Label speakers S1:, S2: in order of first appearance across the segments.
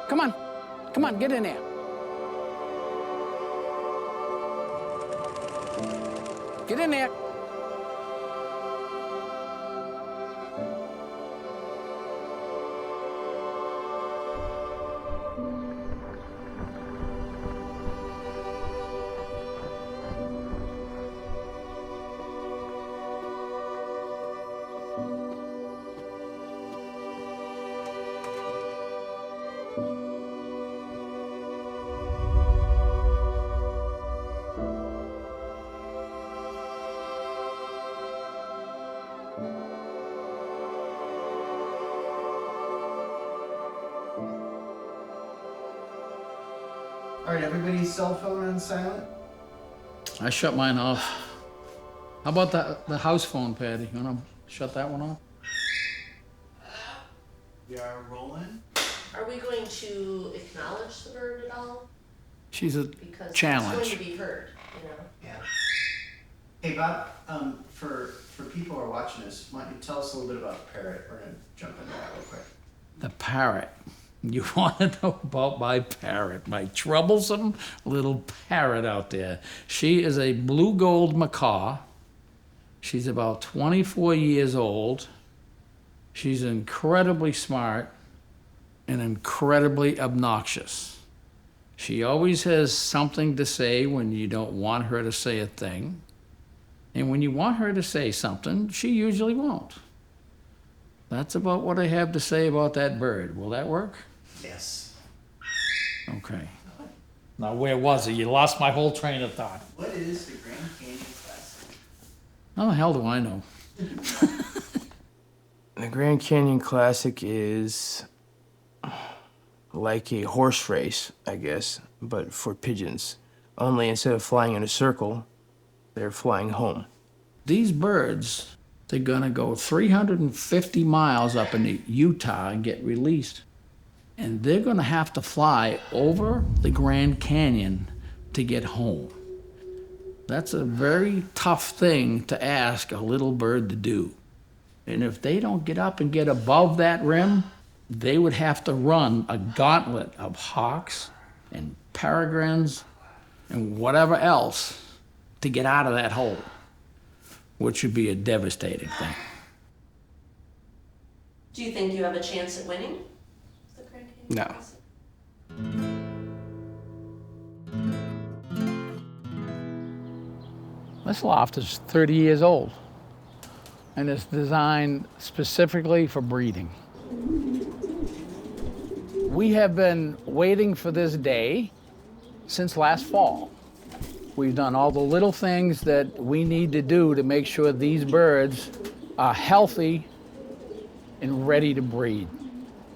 S1: Come on. Come on, get in there. Get in there.
S2: All right, everybody's cell phone on silent?
S1: I shut mine off. How about the house phone, Patty? You wanna shut that one off?
S2: We are rolling.
S3: Are we going to acknowledge the bird at all?
S1: She's a
S3: Because
S1: challenge.
S3: it's going to be heard, you know?
S2: Yeah. Hey, Bob, for people who are watching this, why don't you tell us a little bit about the parrot? We're gonna jump into that real quick.
S1: The parrot. You want to know about my parrot, my troublesome little parrot out there. She is a blue gold macaw. She's about 24 years old. She's incredibly smart and incredibly obnoxious. She always has something to say when you don't want her to say a thing. And when you want her to say something, she usually won't. That's about what I have to say about that bird. Will that work?
S2: Yes.
S1: Okay. Now, where was it? You lost my whole train of thought.
S2: What is the Grand Canyon Classic?
S1: How the hell do I know?
S4: The Grand Canyon Classic is like a horse race, I guess, but for pigeons. Only instead of flying in a circle, they're flying home.
S1: These birds, they're gonna go 350 miles up into Utah and get released. And they're gonna have to fly over the Grand Canyon to get home. That's a very tough thing to ask a little bird to do. And if they don't get up and get above that rim, they would have to run a gauntlet of hawks and peregrines and whatever else to get out of that hole, which would be a devastating thing.
S3: Do you think you have a chance at winning the Grand Canyon
S4: No.
S3: Classic?
S1: This loft is 30 years old, and it's designed specifically for breeding. We have been waiting for this day since last fall. We've done all the little things that we need to do to make sure these birds are healthy and ready to breed.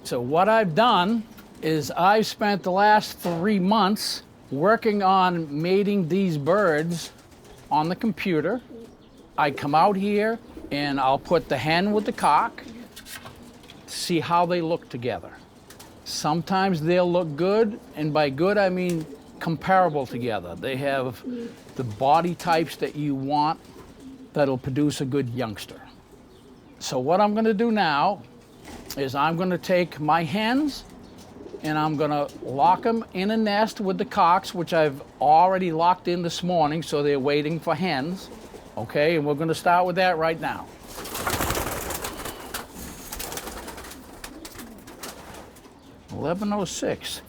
S1: So what I've done is I've spent the last 3 months working on mating these birds on the computer. I come out here and I'll put the hen with the cock, see how they look together. Sometimes they'll look good, and by good I mean comparable together. They have the body types that you want that'll produce a good youngster. So what I'm gonna do now is I'm gonna take my hens and I'm gonna lock them in a nest with the cocks, which I've already locked in this morning, so they're waiting for hens. Okay, and we're gonna start with that right now. $11:06.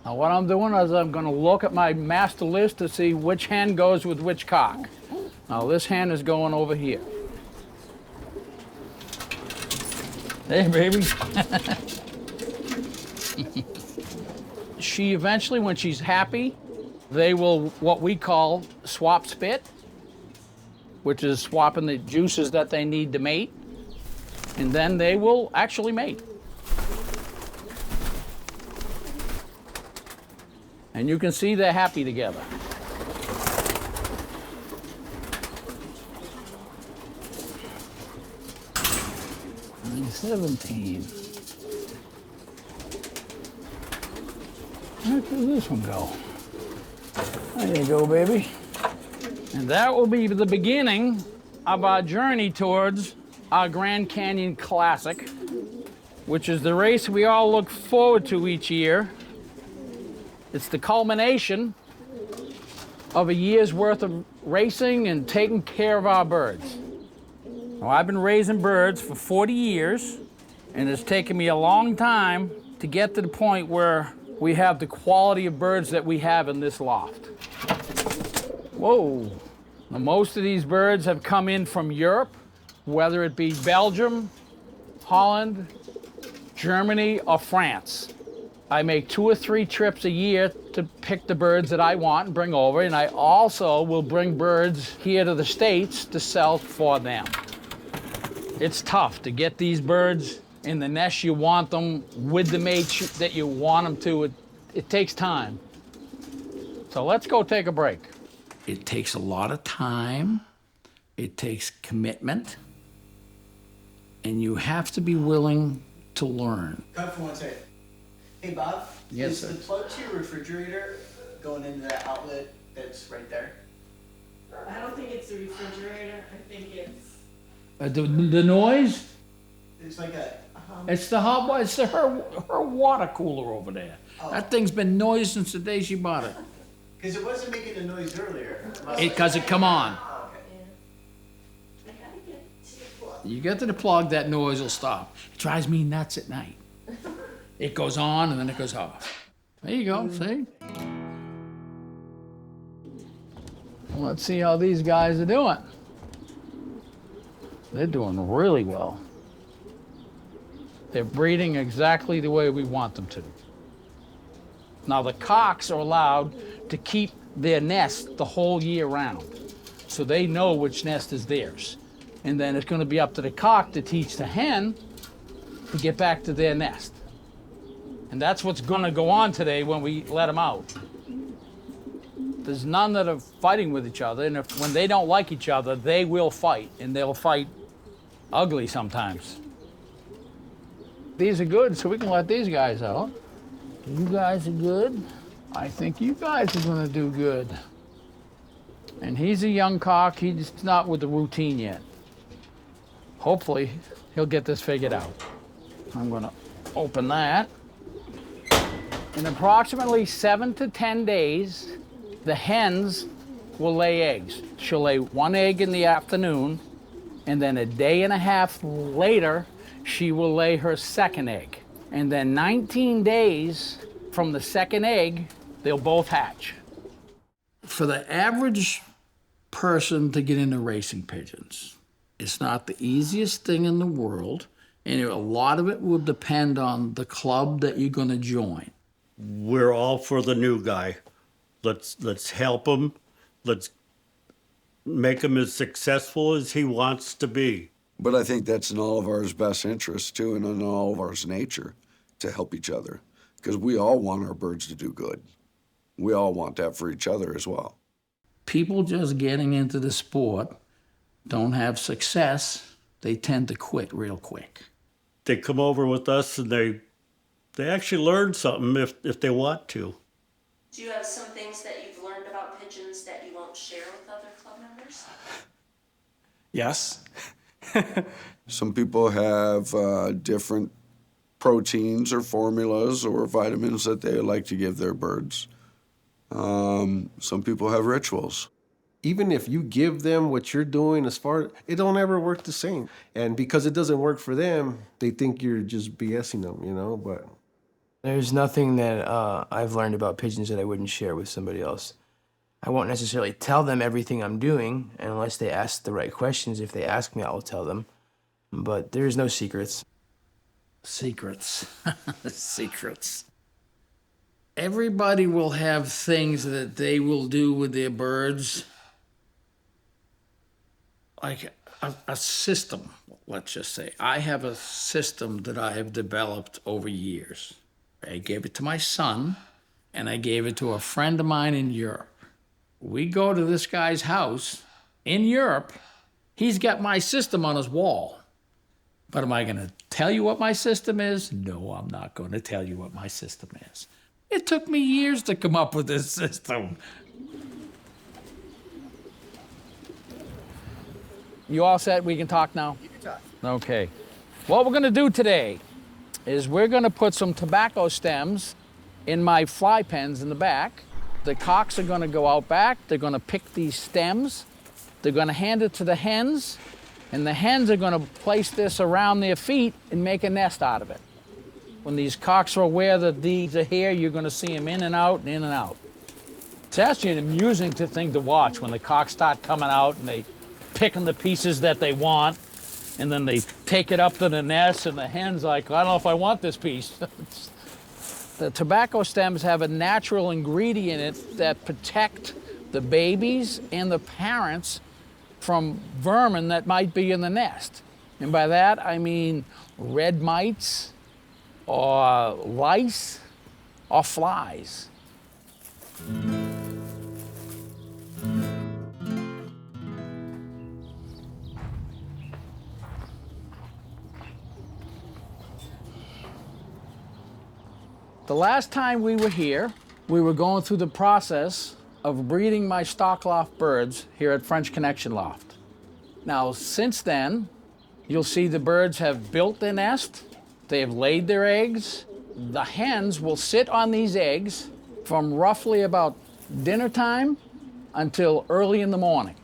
S1: Now what I'm doing is I'm gonna look at my master list to see which hen goes with which cock. Now this hen is going over here. Hey, baby. She eventually, when she's happy, they will, what we call swap spit, which is swapping the juices that they need to mate, and then they will actually mate. And you can see they're happy together. And 17. Where does this one go? There you go, baby. And that will be the beginning of our journey towards our Grand Canyon Classic, which is the race we all look forward to each year. It's the culmination of a year's worth of racing and taking care of our birds. Now, I've been raising birds for 40 years, and it's taken me a long time to get to the point where we have the quality of birds that we have in this loft. Whoa. Now, most of these birds have come in from Europe, whether it be Belgium, Holland, Germany, or France. I make 2 or 3 trips a year to pick the birds that I want and bring over, and I also will bring birds here to the States to sell for them. It's tough to get these birds in the nest you want them, with the mates that you want them to. It takes time. So let's go take a break. It takes a lot of time. It takes commitment. And you have to be willing to learn.
S2: Cut for 1 second. Hey, Bob.
S1: Yes,
S2: is
S1: sir.
S2: the plug to your refrigerator going into that outlet that's right there?
S3: I don't think it's a refrigerator, I think it's.
S1: The noise?
S2: It's like a.
S1: It's the hot. It's her water cooler over there.
S2: Oh.
S1: That thing's been noise since the day she bought it.
S2: Because it wasn't making a noise earlier.
S1: Because it come on.
S2: Oh, okay.
S3: I gotta get to the plug.
S1: You get to the plug, that noise will stop. It drives me nuts at night. It goes on and then it goes off. There you go. See? Let's see how these guys are doing. They're doing really well. They're breeding exactly the way we want them to. Now, the cocks are allowed to keep their nest the whole year round, so they know which nest is theirs. And then it's going to be up to the cock to teach the hen to get back to their nest. And that's what's going to go on today when we let them out. There's none that are fighting with each other, and when they don't like each other, they will fight, and they'll fight ugly sometimes. These are good, so we can let these guys out. You guys are good. I think you guys are gonna do good. And he's a young cock, he's not with the routine yet. Hopefully, he'll get this figured out. I'm gonna open that. In approximately 7 to 10 days, the hens will lay eggs. She'll lay 1 egg in the afternoon, and then a day and a half later, she will lay her 2nd egg. And then 19 days from the 2nd egg, they'll both hatch. For the average person to get into racing pigeons, it's not the easiest thing in the world, and a lot of it will depend on the club that you're gonna join.
S5: We're all for the new guy. Let's help him. Let's make him as successful as he wants to be.
S6: But I think that's in all of ours best interest, too, and in all of ours nature, to help each other. Because we all want our birds to do good. We all want that for each other as well.
S1: People just getting into the sport don't have success, they tend to quit real quick.
S5: They come over with us and they actually learn something if they want to.
S3: Do you have some things that you've learned about pigeons that you won't share with other club members?
S7: Yes.
S6: Some people have different proteins or formulas or vitamins that they like to give their birds. Some people have rituals.
S7: Even if you give them what you're doing it don't ever work the same. And because it doesn't work for them, they think you're just BSing them, but.
S4: There's nothing that I've learned about pigeons that I wouldn't share with somebody else. I won't necessarily tell them everything I'm doing unless they ask the right questions. If they ask me, I'll tell them. But there's no secrets.
S1: secrets. Secrets. Everybody will have things that they will do with their birds, like a system, let's just say. I have a system that I have developed over years. I gave it to my son, and I gave it to a friend of mine in Europe. We go to this guy's house in Europe. He's got my system on his wall. But am I going to tell you what my system is? No, I'm not going to tell you what my system is. It took me years to come up with this system. You all set? We can talk now? You can talk. Okay. What we're going to do today is we're going to put some tobacco stems in my fly pens in the back. The cocks are going to go out back. They're going to pick these stems. They're going to hand it to the hens, and the hens are going to place this around their feet and make a nest out of it. When these cocks are aware that these are here, you're going to see them in and out and in and out. It's actually an amusing thing to watch when the cocks start coming out and they picking the pieces that they want, and then they take it up to the nest, and the hen's like, I don't know if I want this piece. The tobacco stems have a natural ingredient in it that protect the babies and the parents from vermin that might be in the nest. And by that, I mean red mites, or lice, or flies. The last time we were here, we were going through the process of breeding my stock loft birds here at French Connection Loft. Now, since then, you'll see the birds have built their nest. They have laid their eggs. The hens will sit on these eggs from roughly about dinner time until early in the morning.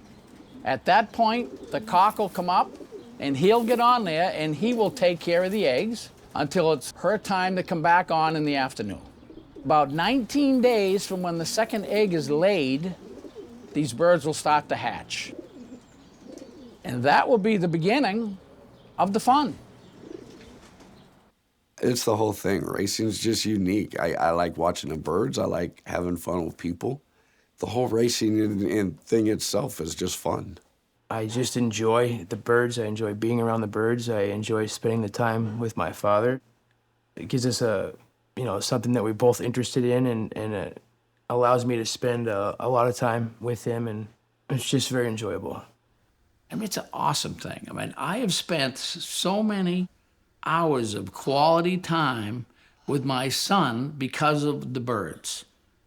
S1: At that point, the cock will come up and he'll get on there and he will take care of the eggs until it's her time to come back on in the afternoon. About 19 days from when the second egg is laid, these birds will start to hatch. And that will be the beginning of the fun.
S6: It's the whole thing. Racing's just unique. I like watching the birds. I like having fun with people. The whole racing and thing itself is just fun.
S4: I just enjoy the birds. I enjoy being around the birds. I enjoy spending the time with my father. It gives us something that we're both interested in, and it allows me to spend a lot of time with him, and it's just very enjoyable.
S1: I mean, it's an awesome thing. I mean, I have spent so many hours of quality time with my son because of the birds.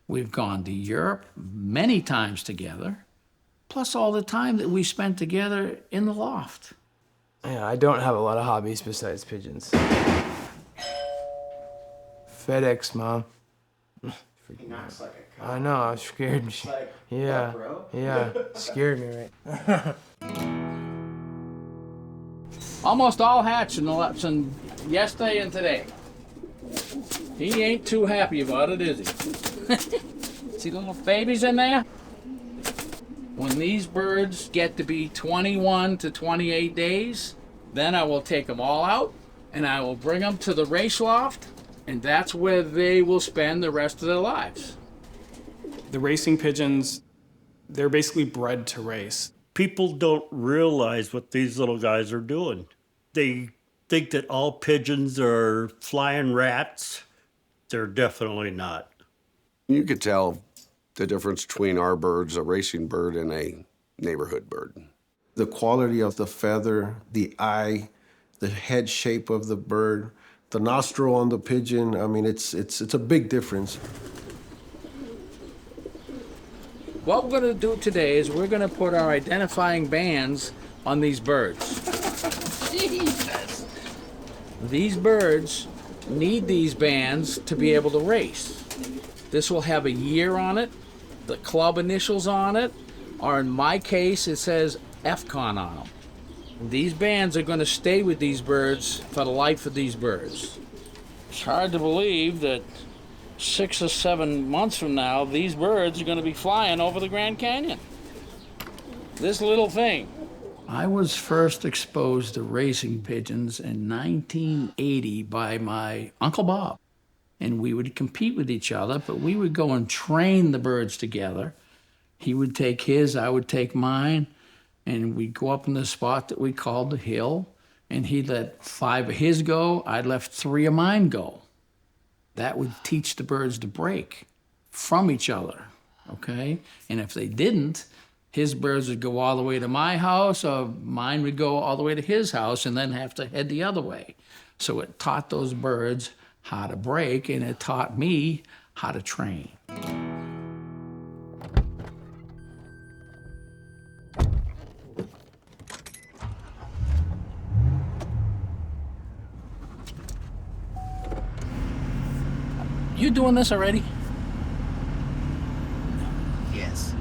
S1: We've gone to Europe many times together, plus all the time that we spent together in the loft.
S4: Yeah, I don't have a lot of hobbies besides pigeons. FedEx, Mom.
S2: He knocks like a cock.
S4: I know, it scared me.
S2: Like,
S4: Yeah,
S2: what, bro?
S4: yeah, scared me, right?
S1: Almost all hatched in yesterday and today. He ain't too happy about it, is he? See little babies in there? When these birds get to be 21 to 28 days, then I will take them all out and I will bring them to the race loft, and that's where they will spend the rest of their lives.
S8: The racing pigeons, they're basically bred to race.
S5: People don't realize what these little guys are doing. They think that all pigeons are flying rats. They're definitely not.
S6: You could tell the difference between our birds, a racing bird, and a neighborhood bird.
S7: The quality of the feather, the eye, the head shape of the bird, the nostril on the pigeon, I mean, it's a big difference.
S1: What we're going to do today is we're going to put our identifying bands on these birds. Jesus! These birds need these bands to be able to race. This will have a year on it, the club initials on it, or in my case, it says FCON on them. These bands are going to stay with these birds for the life of these birds. It's hard to believe that 6 or 7 months from now, these birds are going to be flying over the Grand Canyon. This little thing, I was first exposed to racing pigeons in 1980 by my Uncle Bob. And we would compete with each other, but we would go and train the birds together. He would take his, I would take mine, and we'd go up in the spot that we called the hill, and he'd let 5 of his go, I'd let 3 of mine go. That would teach the birds to break from each other, okay? And if they didn't, his birds would go all the way to my house, or mine would go all the way to his house and then have to head the other way. So it taught those birds how to break, and it taught me how to train. You doing this already?
S2: Yes.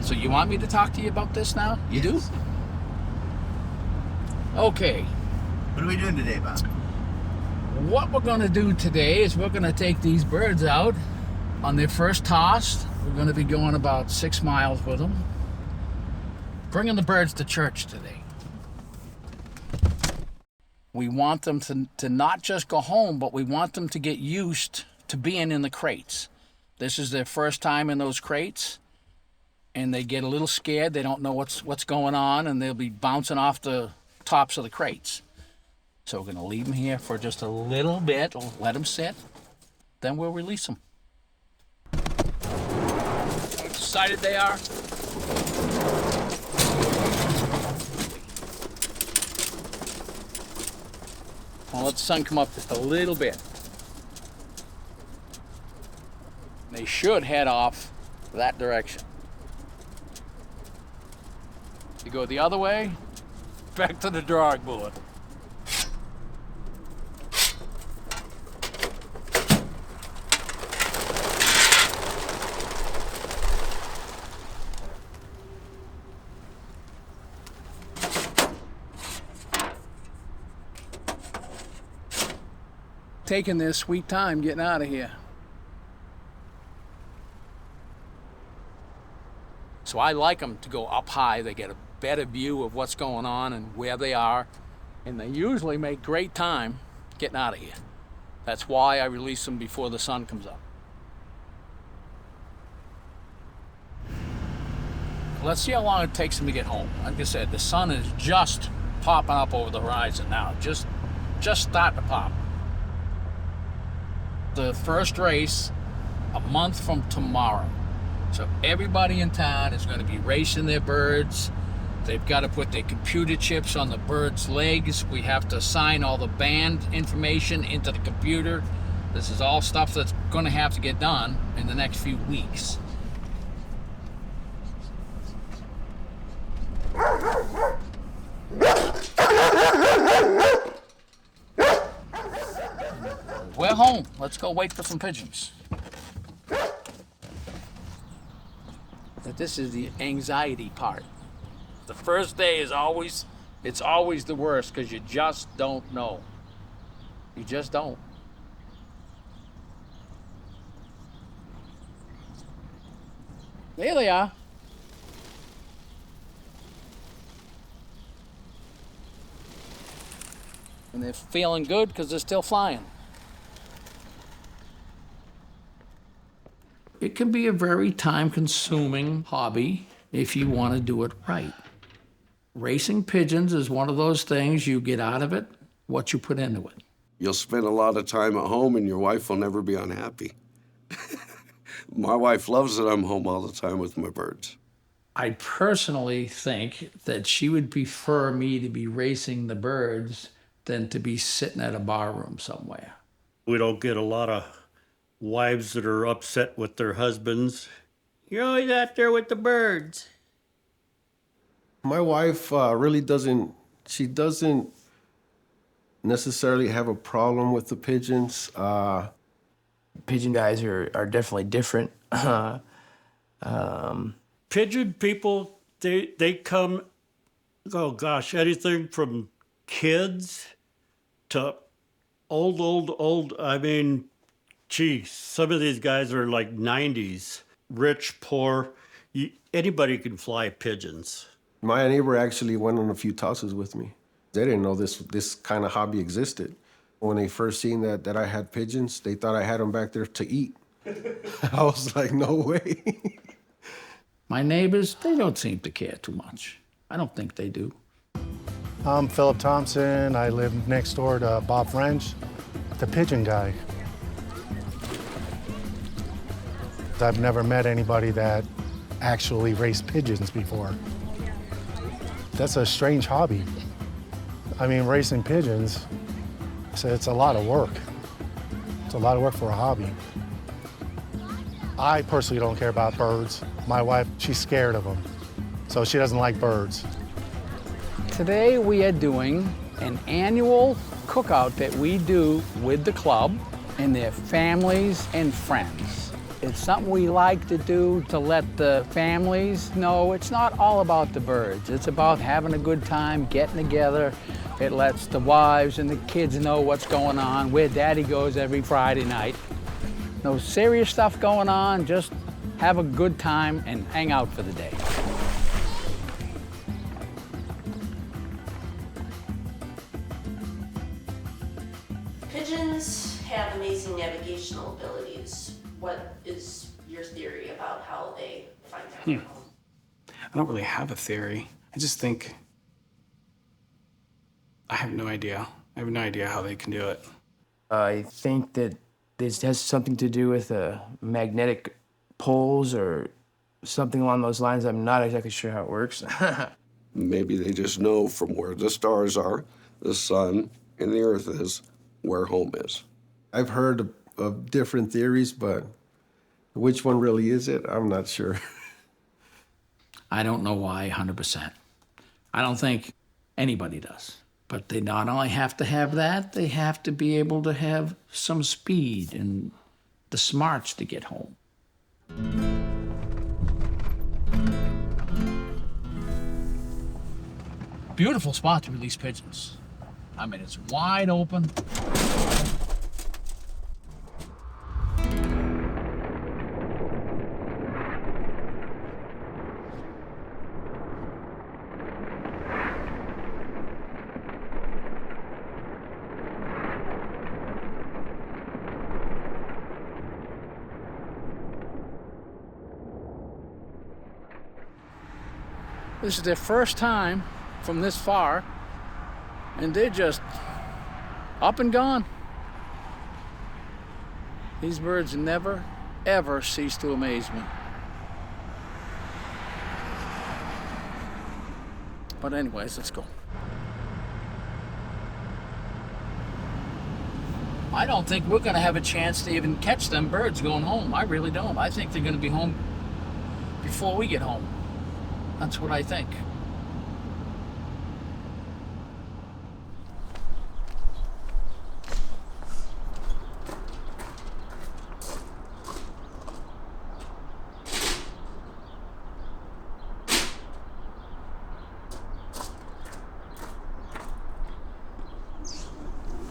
S1: So you want me to talk to you about this now? You
S2: Yes.
S1: do? Okay.
S2: What are we doing today, Bob?
S1: What we're gonna do today is we're gonna take these birds out on their first toss. We're gonna be going about 6 miles with them. Bringing the birds to church today. We want them to not just go home, but we want them to get used to being in the crates. This is their first time in those crates, and they get a little scared. They don't know what's going on, and they'll be bouncing off the tops of the crates. So we're gonna leave them here for just a little bit, let them sit, then we'll release them. How excited they are. I'll let the sun come up just a little bit. They should head off that direction. You go the other way, back to the drawing board. Taking their sweet time getting out of here. So I like them to go up high. They get a better view of what's going on and where they are, and they usually make great time getting out of here. That's why I release them before the sun comes up. Let's see how long it takes them to get home. Like I said, the sun is just popping up over the horizon now, just starting to pop. The first race a month from tomorrow. So everybody in town is going to be racing their birds. They've got to put their computer chips on the birds' legs. We have to assign all the band information into the computer. This is all stuff that's going to have to get done in the next few weeks. We're home. Let's go wait for some pigeons. But this is the anxiety part. The first day is always the worst because you just don't know. You just don't. There they are. And they're feeling good because they're still flying. It can be a very time-consuming hobby if you want to do it right. Racing pigeons is one of those things you get out of it what you put into it.
S6: You'll spend a lot of time at home and your wife will never be unhappy. My wife loves that I'm home all the time with my birds.
S1: I personally think that she would prefer me to be racing the birds than to be sitting at a bar room somewhere.
S5: We don't get a lot of wives that are upset with their husbands. You're always out there with the birds.
S7: My wife really doesn't necessarily have a problem with the pigeons.
S4: Pigeon guys are definitely different.
S5: Pigeon people, they come, oh gosh, anything from kids to old. I mean, geez, some of these guys are like 90s, rich, poor. Anybody can fly pigeons.
S7: My neighbor actually went on a few tosses with me. They didn't know this kind of hobby existed. When they first seen that I had pigeons, they thought I had them back there to eat. I was like, no way.
S1: My neighbors, they don't seem to care too much. I don't think they do.
S9: I'm Philip Thompson. I live next door to Bob French, the pigeon guy. I've never met anybody that actually raced pigeons before. That's a strange hobby. I mean, racing pigeons, it's a lot of work. It's a lot of work for a hobby. I personally don't care about birds. My wife, she's scared of them, so she doesn't like birds.
S1: Today we are doing an annual cookout that we do with the club and their families and friends. It's something we like to do to let the families know it's not all about the birds. It's about having a good time, getting together. It lets the wives and the kids know what's going on, where Daddy goes every Friday night. No serious stuff going on, just have a good time and hang out for the day.
S3: Pigeons have amazing navigational abilities. What is your theory about how they find their way home?
S8: I don't really have a theory. I just think I have no idea. I have no idea how they can do it.
S4: I think that this has something to do with magnetic poles or something along those lines. I'm not exactly sure how it works.
S6: Maybe they just know from where the stars are, the sun, and the earth is, where home is.
S7: I've heard of different theories, but which one really is it, I'm not sure.
S1: I don't know why 100%. I don't think anybody does. But they not only have to have that, they have to be able to have some speed and the smarts to get home. Beautiful spot to release pigeons. I mean, it's wide open. This is their first time from this far, and they're just up and gone. These birds never, ever cease to amaze me. But anyways, let's go. I don't think we're gonna have a chance to even catch them birds going home. I really don't. I think they're gonna be home before we get home. That's what I think.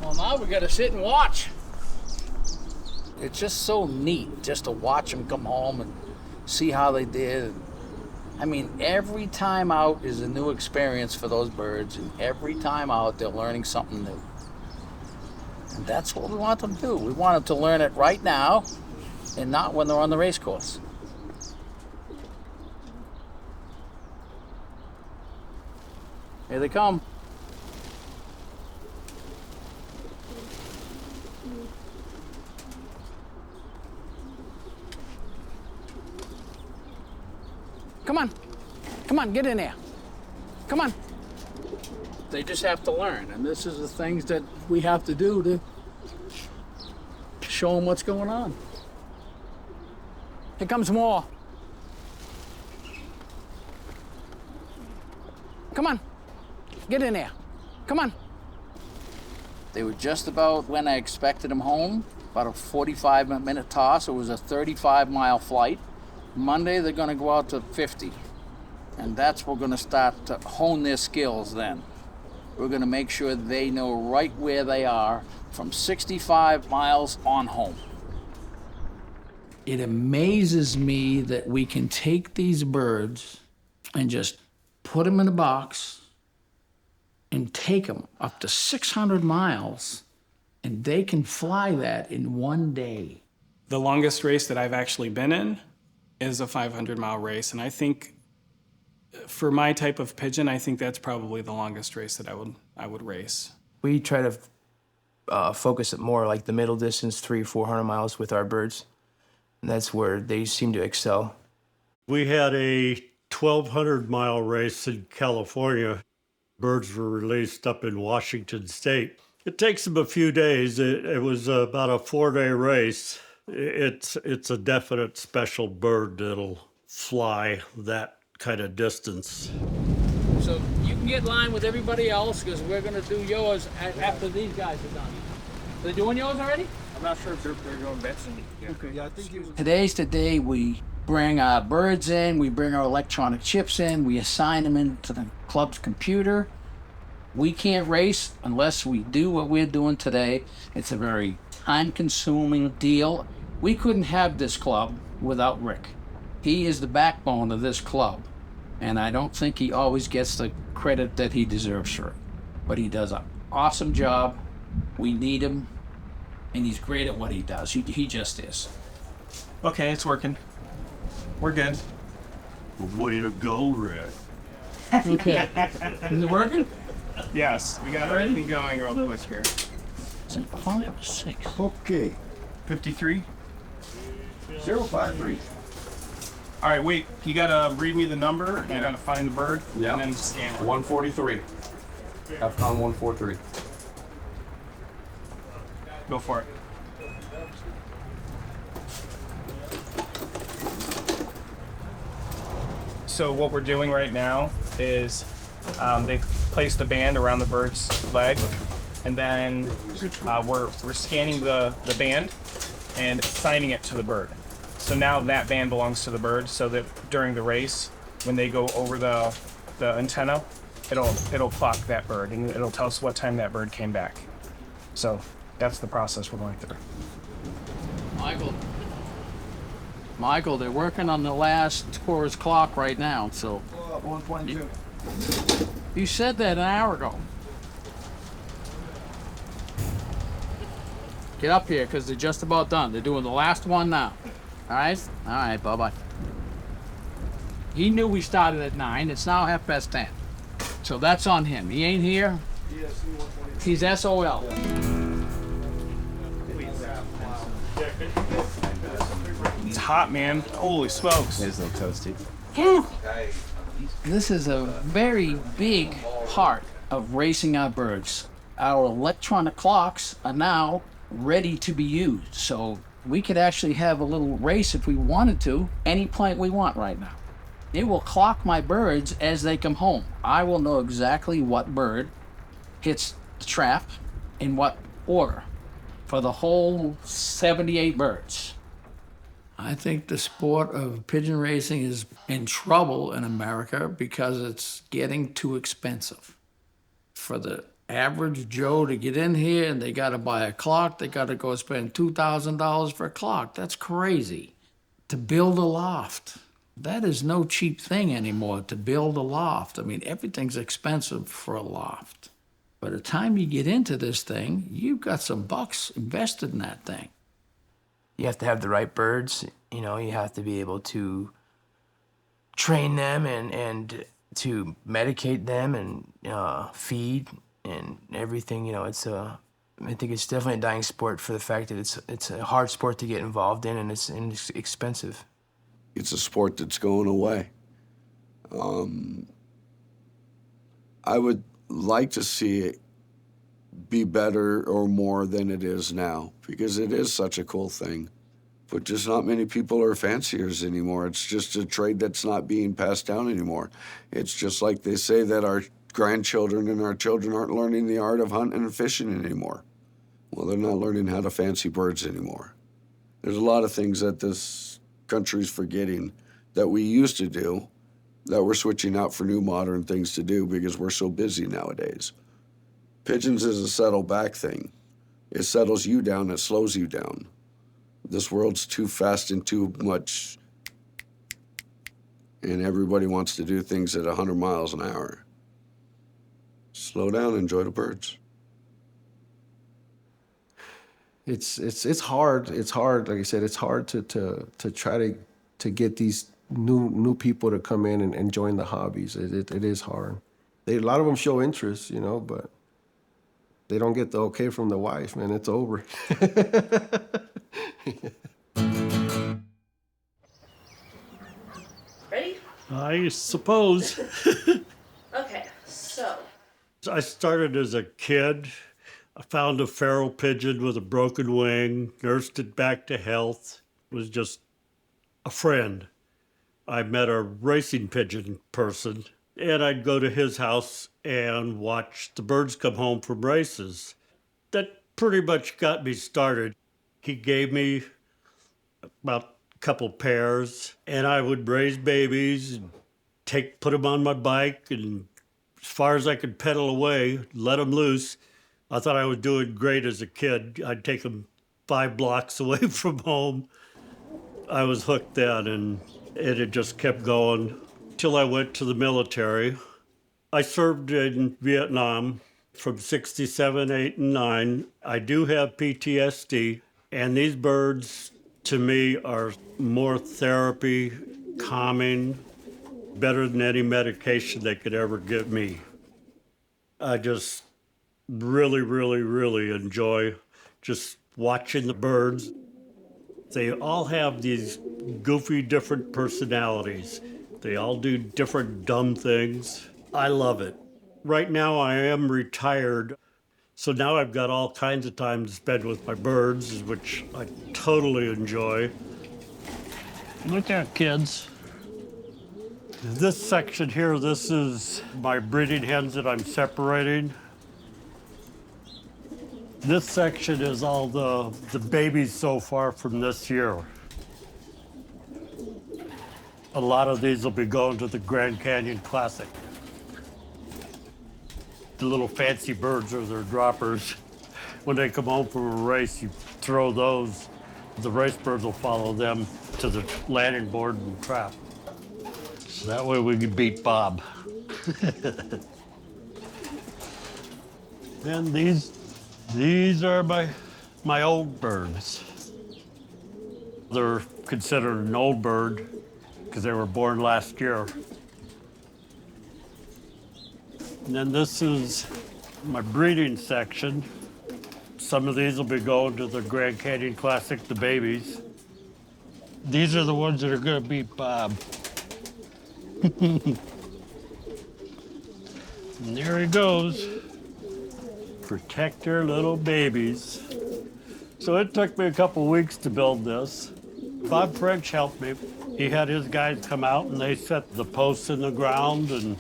S1: Well, now we gotta sit and watch. It's just so neat just to watch them come home and see how they did. I mean, every time out is a new experience for those birds, and every time out they're learning something new. And that's what we want them to do. We want them to learn it right now and not when they're on the race course. Here they come. Come on, get in there. Come on. They just have to learn, and this is the things that we have to do to show them what's going on. Here comes more. Come on, get in there. Come on. They were just about when I expected them home, about a 45-minute toss. It was a 35-mile flight. Monday, they're gonna go out to 50. And that's we're gonna start to hone their skills then. We're gonna make sure they know right where they are from 65 miles on home. It amazes me that we can take these birds and just put them in a box and take them up to 600 miles, and they can fly that in one day.
S8: The longest race that I've actually been in is a 500-mile race, and I think for my type of pigeon, I think that's probably the longest race that I would race.
S4: We try to focus it more like the middle distance, 300-400 miles with our birds. And that's where they seem to excel.
S5: We had a 1,200-mile race in California. Birds were released up in Washington State. It takes them a few days. It was about a 4-day race. It's a definite special bird that'll fly that kind of distance.
S1: So you can get in line with everybody else because we're going to do yours after these guys are done. Are they doing yours already?
S10: I'm not sure if they're doing Benson.
S1: Okay. Yeah, I think today's the day we bring our birds in, we bring our electronic chips in, we assign them into the club's computer. We can't race unless we do what we're doing today. It's a very time-consuming deal. We couldn't have this club without Rick. He is the backbone of this club, and I don't think he always gets the credit that he deserves for it. But he does an awesome job. We need him, and he's great at what he does. He just is.
S10: Okay, it's working. We're good.
S5: Way to go, Rick.
S1: Okay. Is it working?
S10: Yes, we got everything going real quick here.
S1: Is it 5 or 6?
S6: Okay.
S10: 53.
S6: 053.
S10: All right, wait. You gotta read me the number. And I gotta find the bird.
S11: Yeah.
S10: And then scan it.
S11: 143. FCON 143.
S10: Go for it. So what we're doing right now is they've placed a band around the bird's leg, and then we're scanning the band and assigning it to the bird. So now that band belongs to the bird, so that during the race, when they go over the antenna, it'll clock that bird, and it'll tell us what time that bird came back. So that's the process we're going through.
S1: Michael, they're working on the last tourist clock right now, so.
S10: 122.
S1: You said that an hour ago. Get up here, because they're just about done. They're doing the last one now. All right? All right, bye-bye. He knew we started at 9. It's now 10:30. So that's on him. He ain't here. He's SOL.
S10: It's hot, man. Holy smokes.
S11: There's no toasty.
S1: This is a very big part of racing our birds. Our electronic clocks are now ready to be used. So we could actually have a little race if we wanted to, any point we want right now. It will clock my birds as they come home. I will know exactly what bird hits the trap in what order for the whole 78 birds. I think the sport of pigeon racing is in trouble in America because it's getting too expensive. For the average Joe to get in here and they gotta buy a clock, they gotta go spend $2,000 for a clock. That's crazy. To build a loft, that is no cheap thing anymore, to build a loft. I mean, everything's expensive for a loft. By the time you get into this thing, you've got some bucks invested in that thing.
S4: You have to have the right birds, you know, you have to be able to train them and to medicate them and feed and everything, you know. I think it's definitely a dying sport for the fact that it's a hard sport to get involved in and it's expensive.
S6: It's a sport that's going away. I would like to see it be better or more than it is now, because it is such a cool thing. But just not many people are fanciers anymore. It's just a trade that's not being passed down anymore. It's just like they say that our grandchildren and our children aren't learning the art of hunting and fishing anymore. Well, they're not learning how to fancy birds anymore. There's a lot of things that this country's forgetting that we used to do that we're switching out for new modern things to do because we're so busy nowadays. Pigeons is a settle back thing. It settles you down, it slows you down. This world's too fast and too much, and everybody wants to do things at 100 miles an hour. Slow down, enjoy the birds.
S7: It's hard. It's hard. Like I said, it's hard to try to get these new people to come in and join the hobbies. It is hard. A lot of them show interest, but they don't get the okay from the wife, man. It's over.
S3: Ready?
S5: I suppose.
S3: Okay, so
S5: I started as a kid. I found a feral pigeon with a broken wing, nursed it back to health. It was just a friend. I met a racing pigeon person, and I'd go to his house and watch the birds come home from races. That pretty much got me started. He gave me about a couple pairs, and I would raise babies and put them on my bike, and as far as I could pedal away, let them loose. I thought I was doing great as a kid. I'd take them 5 blocks away from home. I was hooked then, and it had just kept going till I went to the military. I served in Vietnam from 67, 8, and 9. I do have PTSD, and these birds, to me, are more therapy, calming, better than any medication they could ever give me. I just really, really, really enjoy just watching the birds. They all have these goofy, different personalities. They all do different dumb things. I love it. Right now I am retired, so now I've got all kinds of time to spend with my birds, which I totally enjoy. Look at kids. This section here, this is my breeding hens that I'm separating. This section is all the babies so far from this year. A lot of these will be going to the Grand Canyon Classic. The little fancy birds are their droppers. When they come home from a race, you throw those. The race birds will follow them to the landing board and trap. So that way we can beat Bob. And these are my old birds. They're considered an old bird because they were born last year. And then this is my breeding section. Some of these will be going to the Grand Canyon Classic, the babies. These are the ones that are gonna beat Bob. And there he goes. Protect their little babies. So it took me a couple weeks to build this. Bob French helped me. He had his guys come out and they set the posts in the ground, and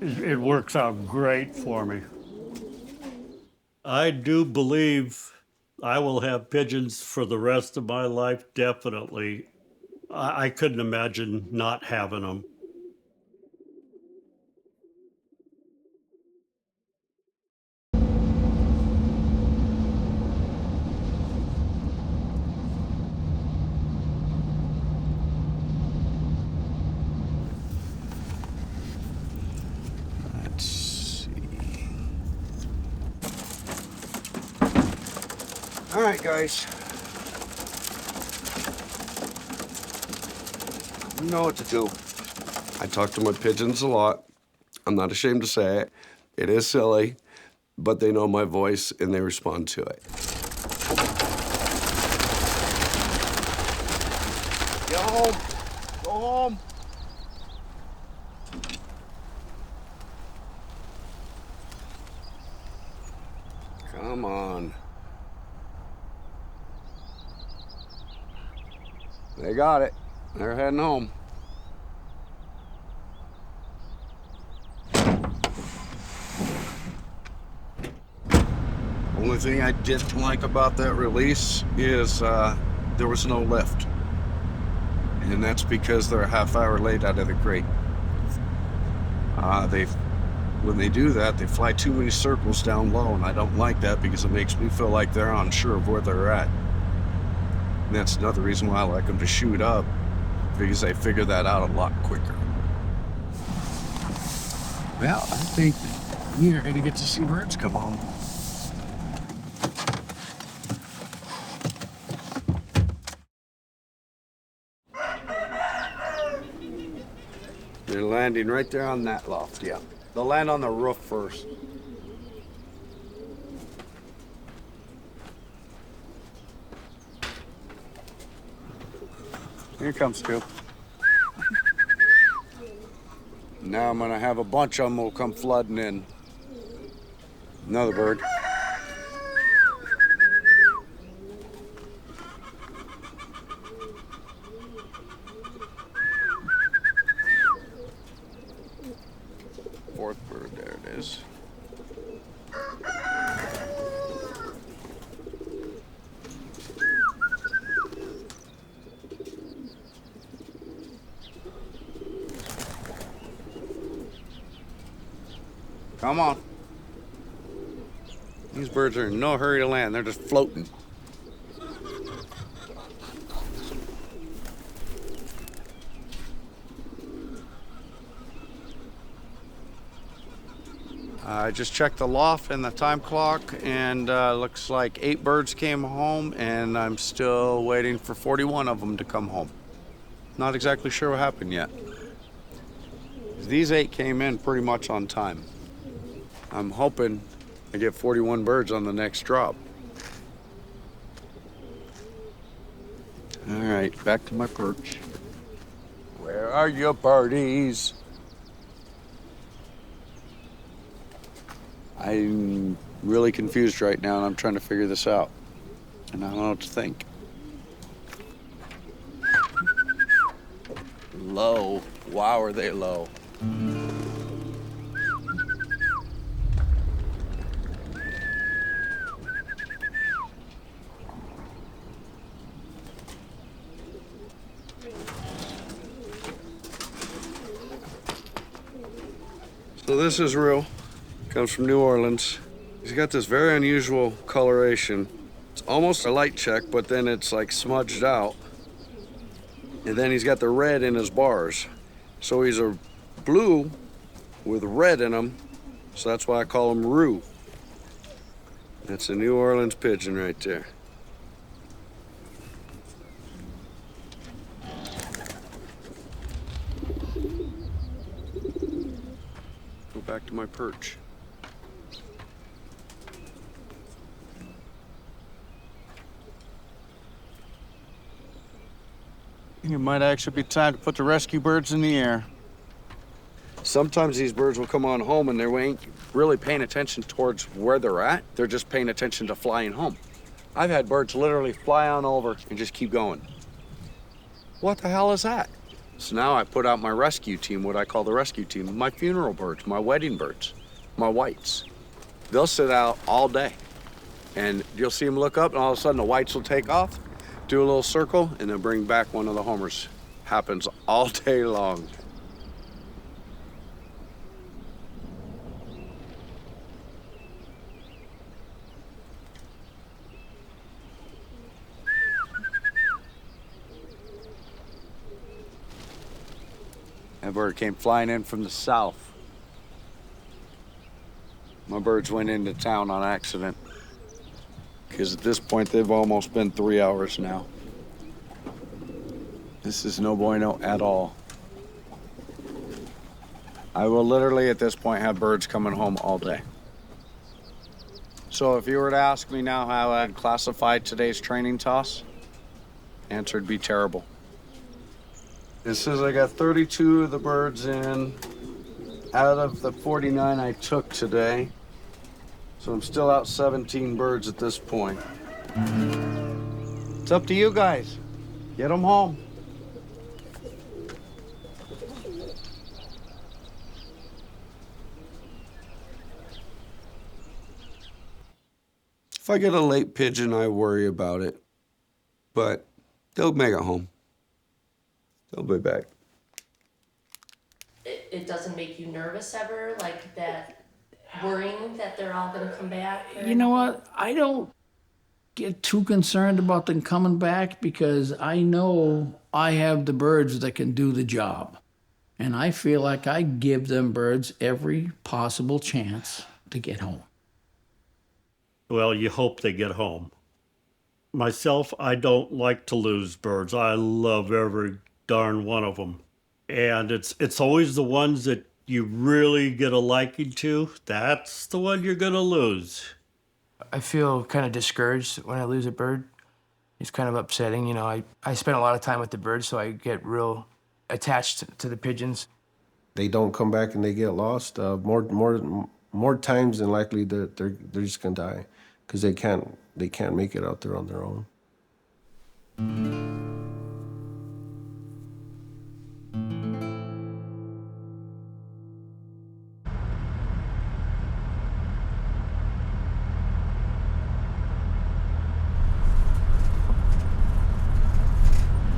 S5: it works out great for me. I do believe I will have pigeons for the rest of my life, definitely. I couldn't imagine not having them.
S6: All right, guys. You know what to do. I talk to my pigeons a lot. I'm not ashamed to say it. It is silly, but they know my voice and they respond to it. Go home. Go home. Come on. They got it. They're heading home. Only thing I didn't like about that release is there was no lift. And that's because they're a half hour late out of the crate. When they do that, they fly too many circles down low, and I don't like that because it makes me feel like they're unsure of where they're at. And that's another reason why I like them to shoot up, because they figure that out a lot quicker. Well, I think we're going to get to see birds come home. They're landing right there on that loft, yeah. They'll land on the roof first. Here comes two. Now I'm gonna have a bunch of them will come flooding in. Another bird. Fourth bird, there it is. Come on. These birds are in no hurry to land. They're just floating. I just checked the loft and the time clock, and looks like 8 birds came home, and I'm still waiting for 41 of them to come home. Not exactly sure what happened yet. These 8 came in pretty much on time. I'm hoping I get 41 birds on the next drop. All right, back to my perch. Where are your birdies? I'm really confused right now, and I'm trying to figure this out. And I don't know what to think. Low. Wow, are they low? So this is real. Comes from New Orleans. He's got this very unusual coloration. It's almost a light check, but then it's like smudged out. And then he's got the red in his bars. So he's a blue with red in him. So that's why I call him Rue. That's a New Orleans pigeon right there. Go back to my perch. It might actually be time to put the rescue birds in the air. Sometimes these birds will come on home and they ain't really paying attention towards where they're at. They're just paying attention to flying home. I've had birds literally fly on over and just keep going. What the hell is that? So now I put out my rescue team, what I call the rescue team, my funeral birds, my wedding birds, my whites. They'll sit out all day and you'll see them look up and all of a sudden the whites will take off, do a little circle, and then bring back one of the homers. Happens all day long. That bird came flying in from the south. My birds went into town on accident, because at this point they've almost been 3 hours now. This is no bueno at all. I will literally at this point have birds coming home all day. So if you were to ask me now how I'd classify today's training toss, answer would be terrible. It says I got 32 of the birds in out of the 49 I took today. So I'm still out 17 birds at this point. It's up to you guys. Get them home. If I get a late pigeon, I worry about it. But they'll make it home. They'll be back.
S3: It doesn't make you nervous ever, like that, worrying that they're all gonna come back?
S1: You know what? I don't get too concerned about them coming back because I know I have the birds that can do the job. And I feel like I give them birds every possible chance to get home.
S5: Well, you hope they get home. Myself, I don't like to lose birds. I love every darn one of them. And it's always the ones that you really get a liking to. That's the one you're going to lose.
S4: I feel kind of discouraged when I lose a bird. It's kind of upsetting. You know, I spend a lot of time with the birds, so I get real attached to the pigeons.
S7: They don't come back and they get lost. More times than likely that they're just gonna die because they can't make it out there on their own.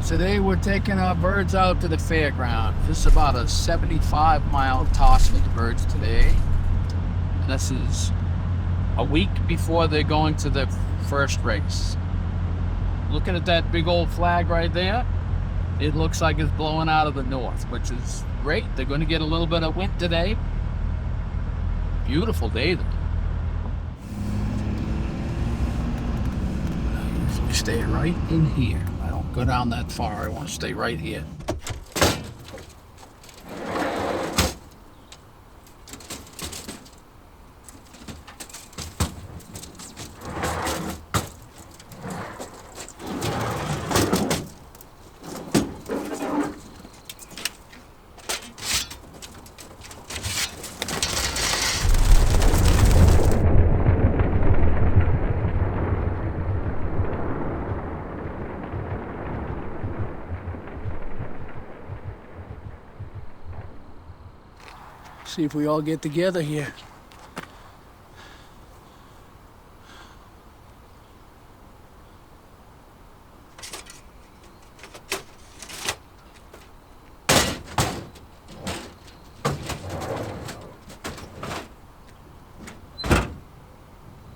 S1: Today we're taking our birds out to the fairground. This is about a 75-mile toss for the birds today. And this is a week before they're going to the first race. Looking at that big old flag right there, it looks like it's blowing out of the north, which is great. They're going to get a little bit of wind today. Beautiful day though. I stay right in here. I don't go down that far. I want to stay right here. See if we all get together here.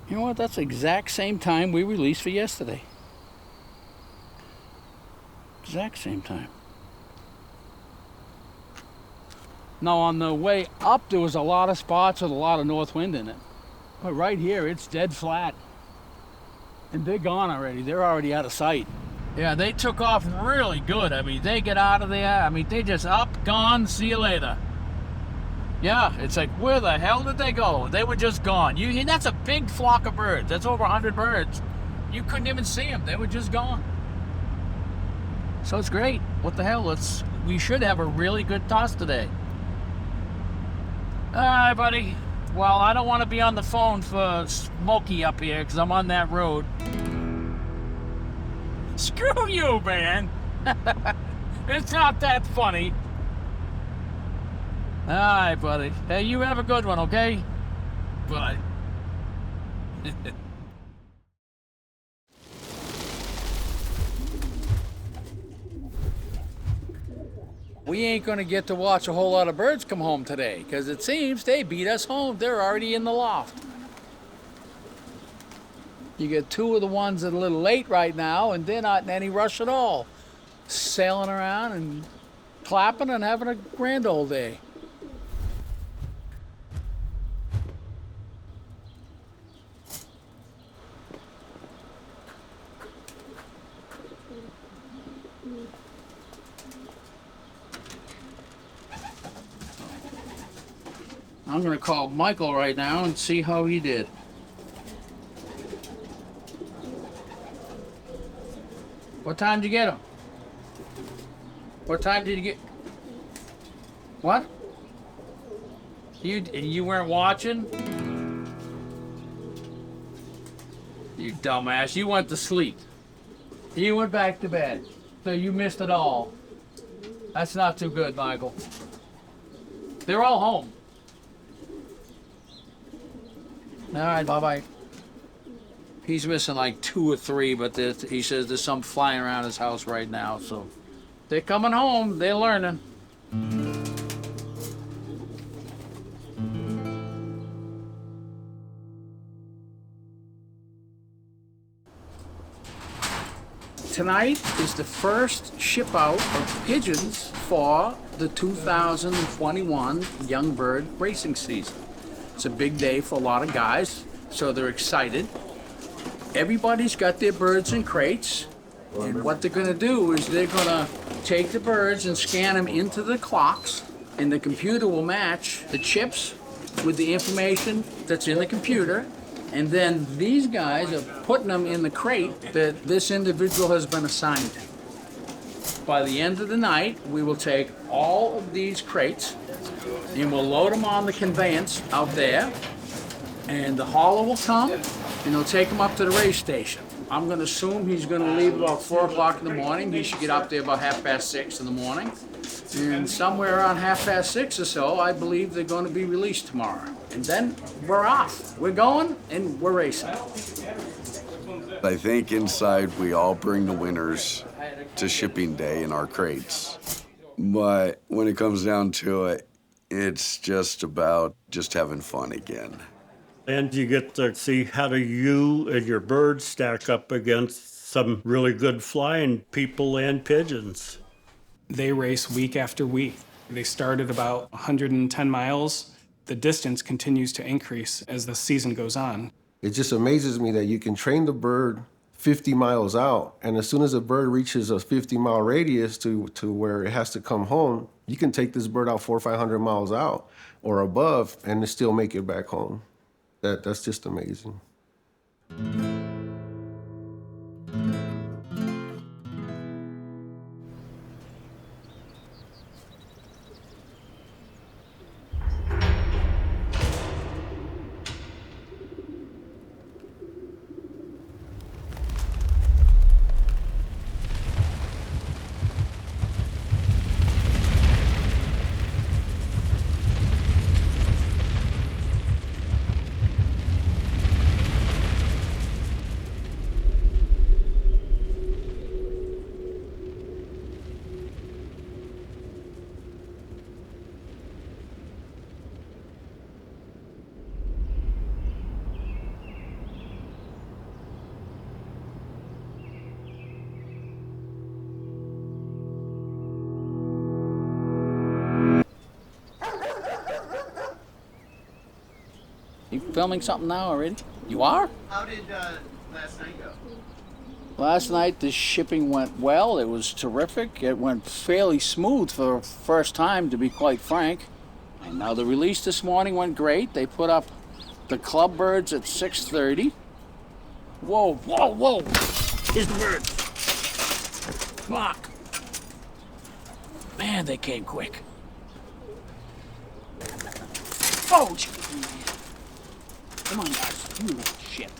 S1: You know what? That's the exact same time we released for yesterday. Exact same time. Now on the way up, there was a lot of spots with a lot of north wind in it. But right here, it's dead flat. And they're gone already. They're already out of sight. Yeah, they took off really good. I mean, they get out of there. I mean, they just up, gone, see you later. Yeah, it's like, where the hell did they go? They were just gone. That's a big flock of birds. That's over 100 birds. You couldn't even see them. They were just gone. So it's great. What the hell? We should have a really good toss today. All right, buddy. Well, I don't want to be on the phone for Smokey up here because I'm on that road. Screw you, man. It's not that funny. All right, buddy. Hey, you have a good one, okay? Bye. We ain't gonna get to watch a whole lot of birds come home today, because it seems they beat us home. They're already in the loft. You get two of the ones that are a little late right now, and they're not in any rush at all. Sailing around and clapping and having a grand old day. I'm gonna call Michael right now and see how he did. What time did you get him? What time did you get? What? You weren't watching? You dumbass, you went to sleep. You went back to bed. So you missed it all. That's not too good, Michael. They're all home. All right, bye-bye. He's missing like 2 or 3, but he says there's some flying around his house right now, so they're coming home. They're learning. Tonight is the first ship out of pigeons for the 2021 young bird racing season. It's a big day for a lot of guys, so they're excited. Everybody's got their birds in crates, and what they're gonna do is they're gonna take the birds and scan them into the clocks, and the computer will match the chips with the information that's in the computer, and then these guys are putting them in the crate that this individual has been assigned. By the end of the night, we will take all of these crates and we'll load them on the conveyance out there, and the hauler will come and he'll take them up to the race station. I'm gonna assume he's gonna leave about 4 o'clock in the morning. He should get up there about 6:30 in the morning. And somewhere around 6:30 or so, I believe they're gonna be released tomorrow. And then we're off. We're going and we're racing.
S6: I think inside we all bring the winners to shipping day in our crates. But when it comes down to it, it's just about just having fun again.
S5: And you get to see how do you and your birds stack up against some really good flying people and pigeons.
S8: They race week after week. They start at about 110 miles. The distance continues to increase as the season goes on.
S7: It just amazes me that you can train the bird 50 miles out, and as soon as a bird reaches a 50-mile radius to where it has to come home, you can take this bird out 400 or 500 miles out or above and still make it back home. That's just amazing.
S1: You filming something now already? You are?
S2: How did last night go?
S1: Last night the shipping went well. It was terrific. It went fairly smooth for the first time, to be quite frank. And now the release this morning went great. They put up the club birds at 6:30. Whoa, whoa, whoa! Here's the birds. Fuck. Man, they came quick. Oh, come on, guys. You little shit.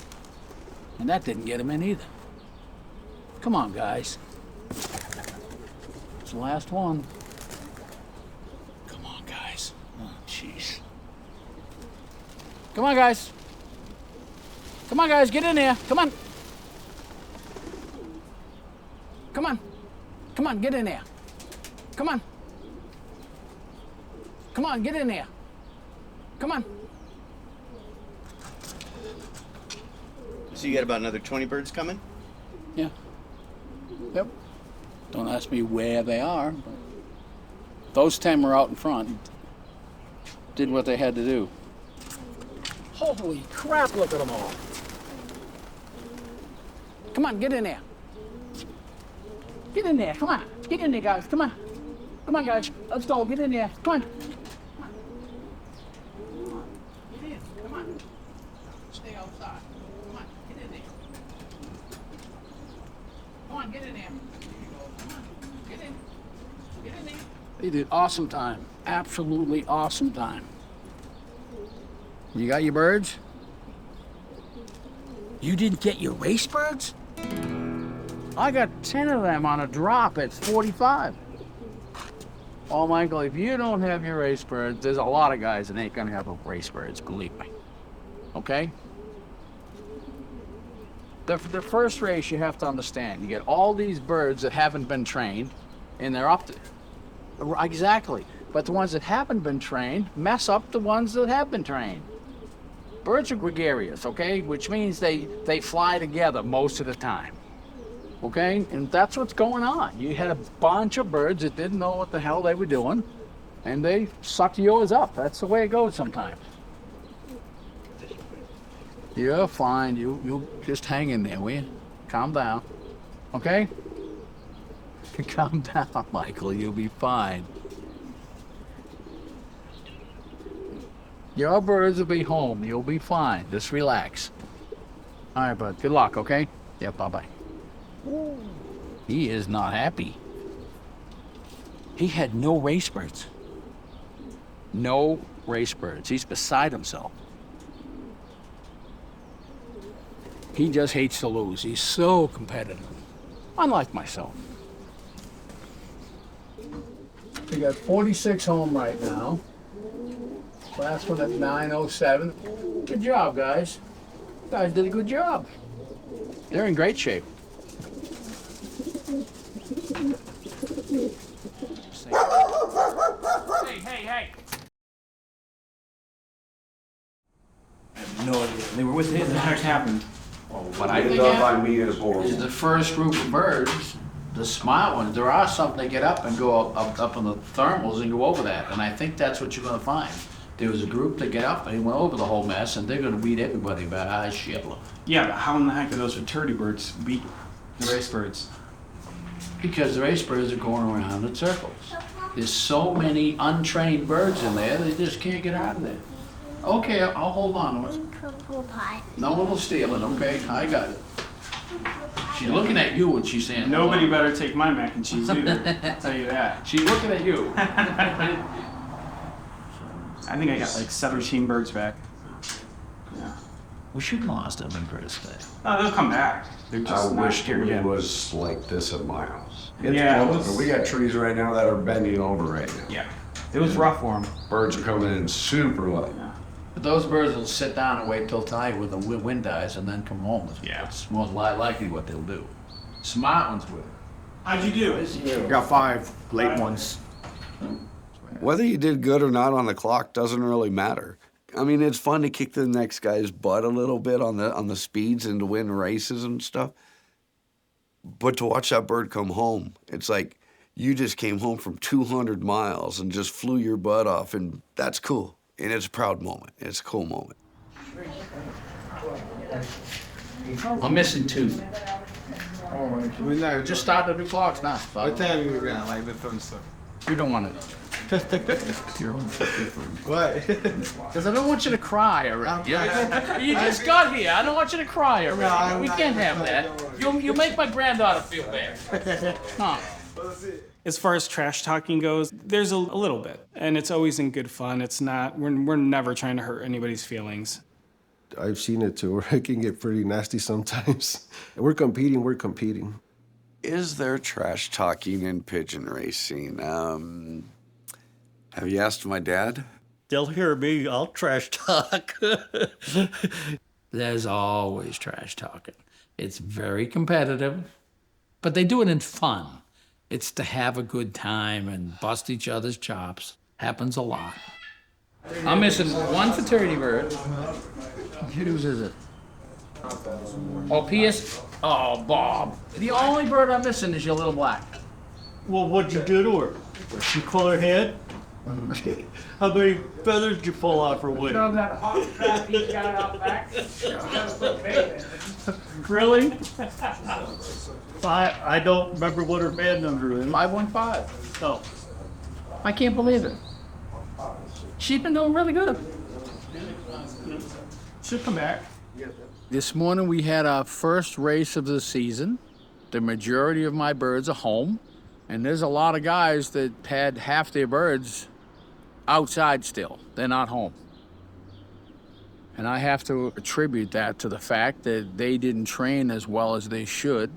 S1: And that didn't get him in either. Come on, guys. It's the last one. Come on, guys. Oh, jeez. Come on, guys. Come on, guys. Get in there. Come on. Come on. Come on, get in there. Come on. Come on, get in there. Come on.
S2: So you got about another 20 birds coming?
S1: Yeah. Yep. Don't ask me where they are, but those 10 were out in front. Did what they had to do. Holy crap, look at them all. Come on, get in there. Get in there, come on. Get in there, guys, come on. Come on, guys, let's go, get in there, come on. Get in, come on. Stay outside. Come on, get in there. Come on, get in there. Come on, get in. Get in there. They did awesome time. Absolutely awesome time. You got your birds? You didn't get your race birds? I got 10 of them on a drop at 45. Oh, Michael, if you don't have your race birds, there's a lot of guys that ain't gonna have race birds, believe me. Okay? The first race you have to understand, you get all these birds that haven't been trained, and they're up to... Exactly. But the ones that haven't been trained mess up the ones that have been trained. Birds are gregarious, okay? Which means they fly together most of the time. okay? And that's what's going on. You had a bunch of birds that didn't know what the hell they were doing, and they sucked yours up. That's the way it goes sometimes. You're fine. You just hang in there, will you? Calm down, okay? Calm down, Michael. You'll be fine. Your birds will be home. You'll be fine. Just relax. All right, bud. Good luck, okay? Yeah, bye-bye. He is not happy. He had no race birds. No race birds. He's beside himself. He just hates to lose. He's so competitive. Unlike myself. We got 46 home right now. Last one at 9:07. Good job, guys. You guys did a good job. They're in great shape. Hey.
S11: I have no idea. They were with him. The heck happened?
S1: What I think is the first group of birds, the smart ones, there are some that get up and go up on the thermals and go over that. And I think that's what you're going to find. There was a group that get up and they went over the whole mess, and they're going to beat everybody by a shitload.
S11: Yeah, but how in the heck do those fraternity birds beat the race birds?
S1: Because the race birds are going around in circles. There's so many untrained birds in there, they just can't get out of there. Okay, I'll hold on to it. No little stealing, okay? I got it. She's looking at you when she's saying,
S8: Nobody better take my mac and cheese either. I'll tell you that.
S1: she's looking at you.
S11: I think I got like 17 birds back.
S8: Yeah.
S2: We should have lost them in Curtis Day.
S8: Oh, they'll come back. They're just not here yet.
S12: was like this at my house.
S8: Yeah, it was-
S12: We got trees right now that are bending over right now.
S11: Yeah. It was rough for them.
S12: Birds are coming in super late.
S1: But those birds will sit down and wait till tide when the wind dies and then come home.
S11: Yeah.
S1: That's most likely what they'll do. Smart ones will.
S8: How'd you do?
S11: Got 5 late ones.
S6: Whether you did good or not on the clock doesn't really matter. I mean, it's fun to kick the next guy's butt a little bit on the speeds and to win races and stuff. But to watch that bird come home, it's like you just came home from 200 miles and just flew your butt off, and that's cool. And it's a proud moment. It's a cool moment.
S1: I'm missing 2. Just start the new clocks now.
S13: What time you got? Like the thumb stuff.
S1: You don't want it.
S13: What?
S1: Because I don't want you to cry already. You just got here. I don't want you to cry already. We can't have that. You make my granddaughter feel bad. Huh.
S8: As far as trash talking goes, there's a little bit, and it's always in good fun. It's not, we're never trying to hurt anybody's feelings.
S7: I've seen it too, where it can get pretty nasty sometimes. We're competing.
S6: Is there trash talking in pigeon racing? Have you asked my dad?
S5: They'll hear me, I'll trash talk.
S1: There's always trash talking. It's very competitive, but they do it in fun. It's to have a good time and bust each other's chops. Happens a lot. I'm missing 1 fraternity bird. Whose is it? Oh, P.S. Oh, Bob. The only bird I'm missing is your little black.
S5: Well, what'd you do to her? You pull her head? How many feathers did you pull out for winning?
S1: That hot crap he's got out back.
S5: Really? I don't remember what her band number is.
S1: 515.
S5: Oh.
S1: I can't believe it. She's been doing really good.
S5: She'll come back.
S1: This morning we had our first race of the season. The majority of my birds are home, and there's a lot of guys that had half their birds outside still. They're not home. And I have to attribute that to the fact that they didn't train as well as they should.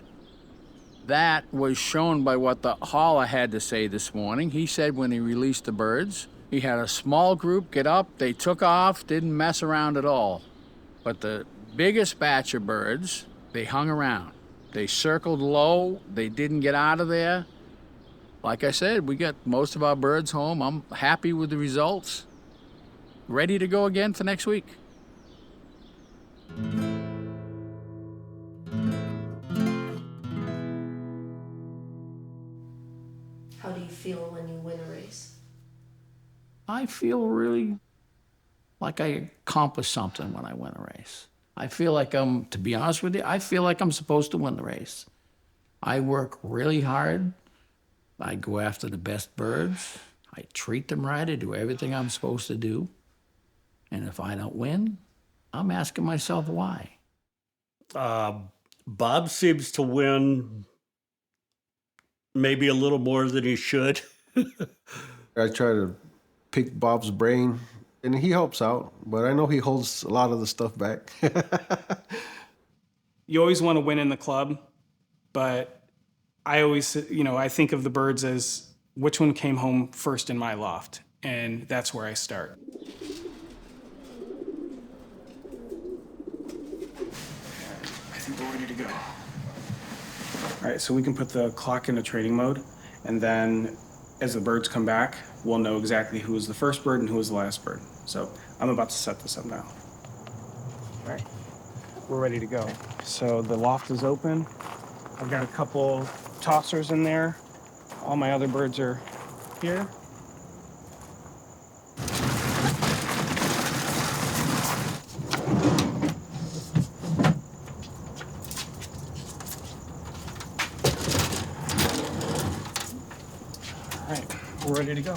S1: That was shown by what the hauler had to say this morning. He said when he released the birds, he had a small group get up, they took off, didn't mess around at all. But the biggest batch of birds, they hung around. They circled low, they didn't get out of there. Like I said, we got most of our birds home. I'm happy with the results. Ready to go again for next week.
S3: How do you feel when you win a race?
S1: I feel really like I accomplished something when I win a race. I feel like to be honest with you, I feel like I'm supposed to win the race. I work really hard. I go after the best birds. I treat them right. I do everything I'm supposed to do. And if I don't win, I'm asking myself why.
S5: Bob seems to win maybe a little more than he should.
S7: I try to pick Bob's brain, and he helps out, but I know he holds a lot of the stuff back.
S8: You always want to win in the club, but I always, I think of the birds as which one came home first in my loft, and that's where I start. I think we're ready to go. All right, so we can put the clock into training mode, and then as the birds come back, we'll know exactly who was the first bird and who was the last bird. So I'm about to set this up now. All right, we're ready to go. So the loft is open. I've got a couple tossers in there. All my other birds are here. All right, we're ready to go.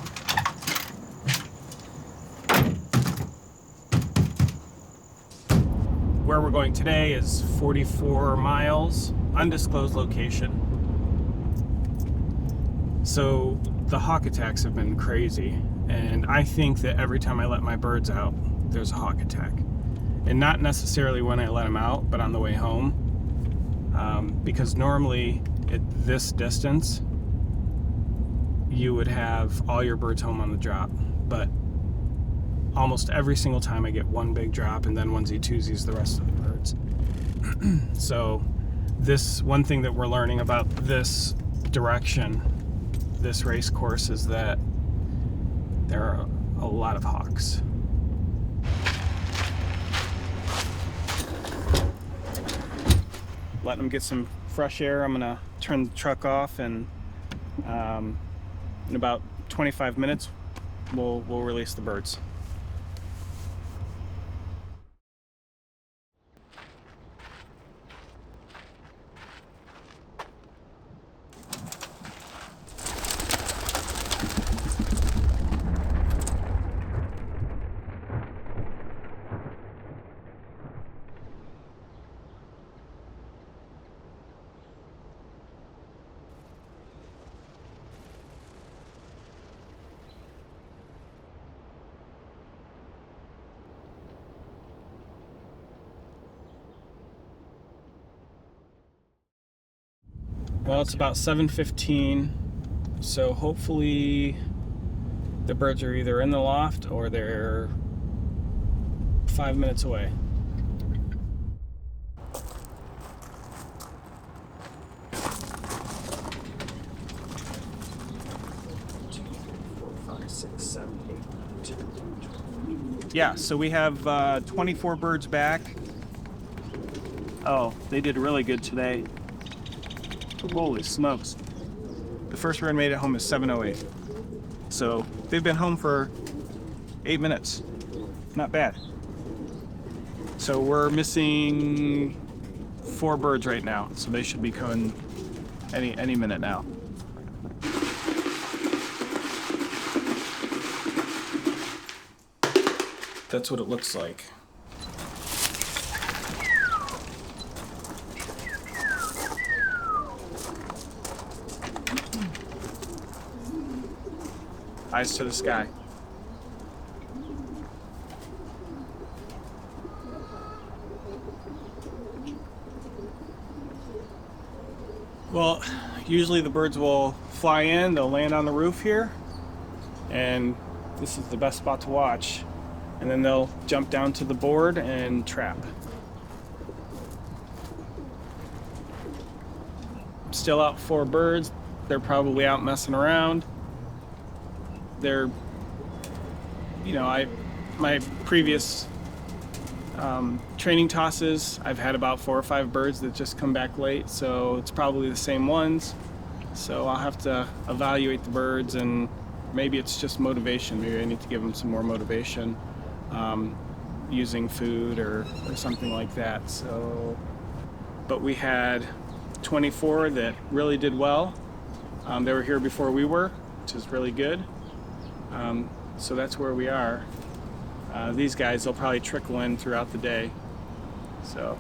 S8: Where we're going today is 44 miles, undisclosed location. So the hawk attacks have been crazy, and I think that every time I let my birds out, there's a hawk attack. And not necessarily when I let them out, but on the way home. Because normally at this distance, you would have all your birds home on the drop. But almost every single time I get one big drop and then onesie-twosies the rest of the birds. So this one thing that we're learning about this direction, this race course, is that there are a lot of hawks. Letting them get some fresh air. I'm gonna turn the truck off, and in about 25 minutes, we'll release the birds. Well, it's about 7:15, so hopefully the birds are either in the loft or they're 5 minutes away. Yeah, so we have 24 birds back. Oh, they did really good today. Holy smokes. The first bird made it home at 7:08. So they've been home for 8 minutes. Not bad. So we're missing 4 birds right now. So they should be coming any minute now. That's what it looks like. Eyes to the sky. Well, usually the birds will fly in, they'll land on the roof here, and this is the best spot to watch. And then they'll jump down to the board and trap. Still out 4 birds. They're probably out messing around. They're, my previous training tosses, I've had about 4 or 5 birds that just come back late, so it's probably the same ones. So I'll have to evaluate the birds, and maybe it's just motivation. Maybe I need to give them some more motivation using food or something like that. So, but we had 24 that really did well. They were here before we were, which is really good. So that's where we are. These guys, they'll probably trickle in throughout the day. So.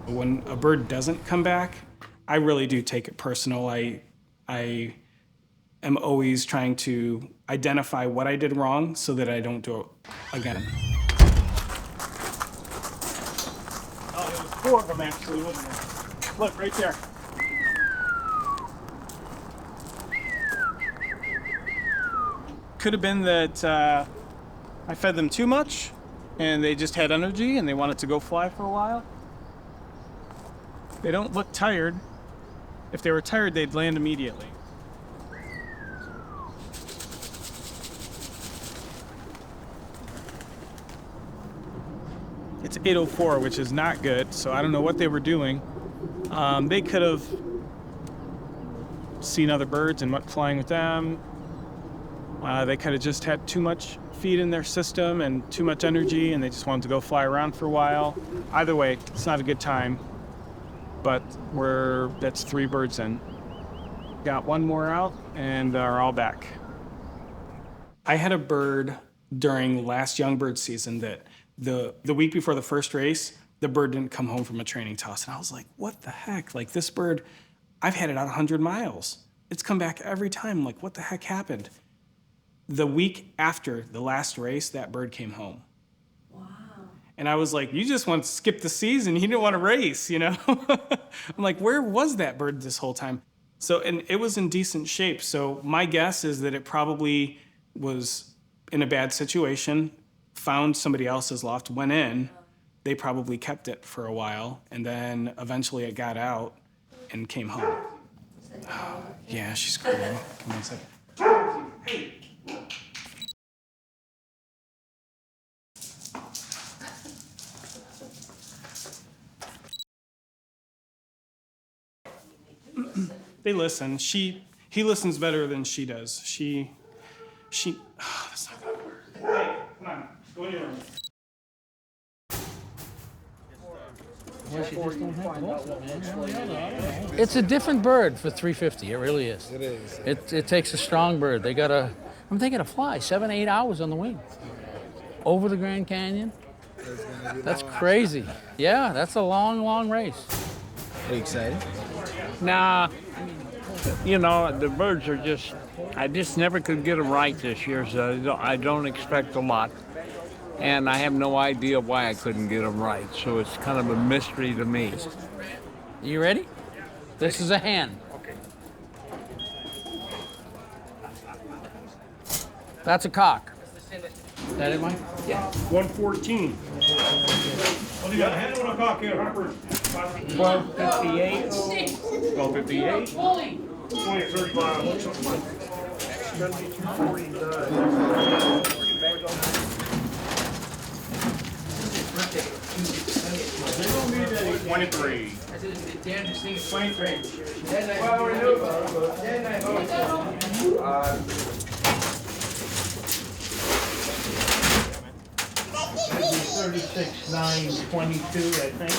S8: When a bird doesn't come back, I really do take it personal. I am always trying to identify what I did wrong so that I don't do it again. Oh, there was 4 of them actually, wasn't there? Look, right there. Could have been that I fed them too much and they just had energy and they wanted to go fly for a while. They don't look tired. If they were tired, they'd land immediately. It's 8:04, which is not good, so I don't know what they were doing. They could have seen other birds and went flying with them. They could have just had too much feed in their system and too much energy, and they just wanted to go fly around for a while. Either way, it's not a good time, but that's 3 birds in. Got 1 more out and are all back. I had a bird during last young bird season that the week before the first race, the bird didn't come home from a training toss, and I was like, what the heck? Like, this bird, I've had it out 100 miles. It's come back every time. Like, what the heck happened? The week after the last race, that bird came home. Wow. And I was like, you just want to skip the season. You didn't want to race, you know? I'm like, where was that bird this whole time? So, and it was in decent shape. So my guess is that it probably was in a bad situation, found somebody else's loft, went in. They probably kept it for a while, and then eventually it got out and came home. Oh, yeah, she's crying. Come on a second. Hey. They listen. He listens better than she does. She, oh, that's not gonna work. Hey, come on, go in your room.
S1: It's a different bird for 350. It really is. It is. It takes a strong bird. They gotta fly 7, 8 hours on the wing over the Grand Canyon. That's crazy. Yeah, that's a long, long race.
S13: Are you excited?
S14: Nah, you know, the birds are I just never could get them right this year, so I don't expect a lot. And I have no idea why I couldn't get them right, so it's kind of a mystery to me.
S1: You ready? This is a hen.
S14: Okay.
S1: That's a cock. Is that it, Mike?
S10: Yeah. 114. What do you got, a hen or a cock here, Harper?
S14: 1258.
S10: 1258. 2035, something like that. 23. 23.
S14: $36,922, I think.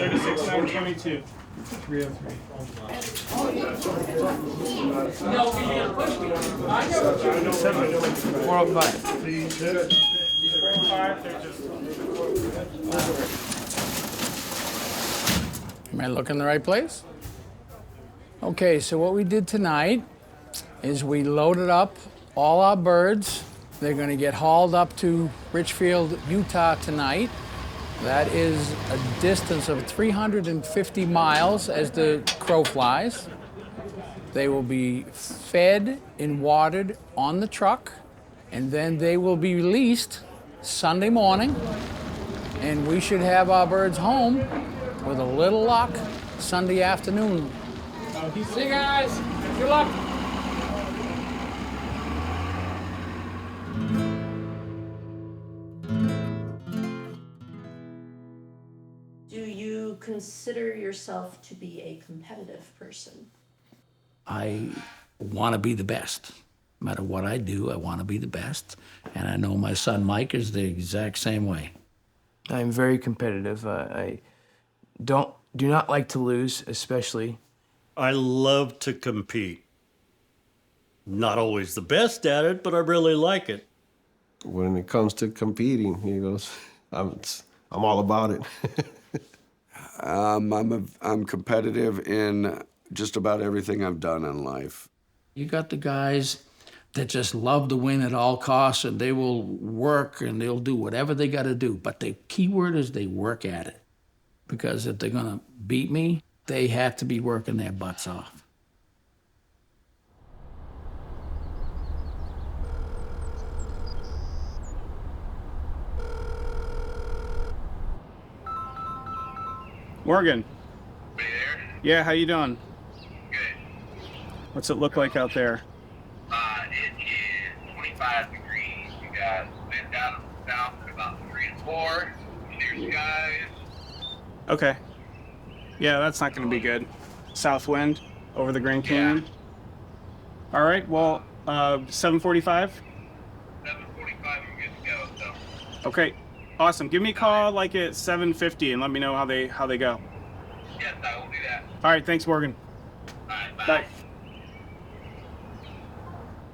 S10: 36,922.
S14: 303.
S1: No, you didn't push me. I know.
S14: 405.
S1: Am I looking in the right place? Okay, so what we did tonight is we loaded up all our birds. They're going to get hauled up to Richfield, Utah tonight. That is a distance of 350 miles as the crow flies. They will be fed and watered on the truck, and then they will be released Sunday morning, and we should have our birds home with a little luck Sunday afternoon. See you guys. Good luck.
S3: consider yourself to be a competitive person?
S1: I want to be the best. No matter what I do, I want to be the best. And I know my son Mike is the exact same way.
S4: I'm very competitive. I do not like to lose, especially.
S5: I love to compete. Not always the best at it, but I really like it.
S7: When it comes to competing, he goes, I'm all about it.
S6: I'm competitive in just about everything I've done in life.
S1: You got the guys that just love to win at all costs, and they will work and they'll do whatever they got to do. But the key word is they work at it. Because if they're going to beat me, they have to be working their butts off.
S10: Morgan. Yeah, how you doing? Good. What's it look like out there?
S15: It is 25 degrees. You got wind out of the south at about 3 and 4. Clear skies.
S10: Okay. Yeah, that's not going to be good. South wind over the Grand Canyon. All right. Well, 7:45.
S15: 7:45. I'm good to go. So.
S10: Okay. Awesome. Give me a call like at 7:50 and let me know how they go.
S15: Yes, I will do that.
S10: All right. Thanks, Morgan.
S15: All right. Bye.
S10: Bye.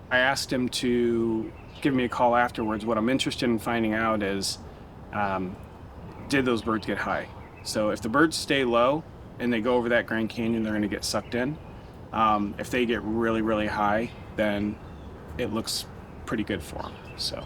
S10: I asked him to give me a call afterwards. What I'm interested in finding out is, did those birds get high? So if the birds stay low and they go over that Grand Canyon, they're going to get sucked in. If they get really, really high, then it looks pretty good for them. So.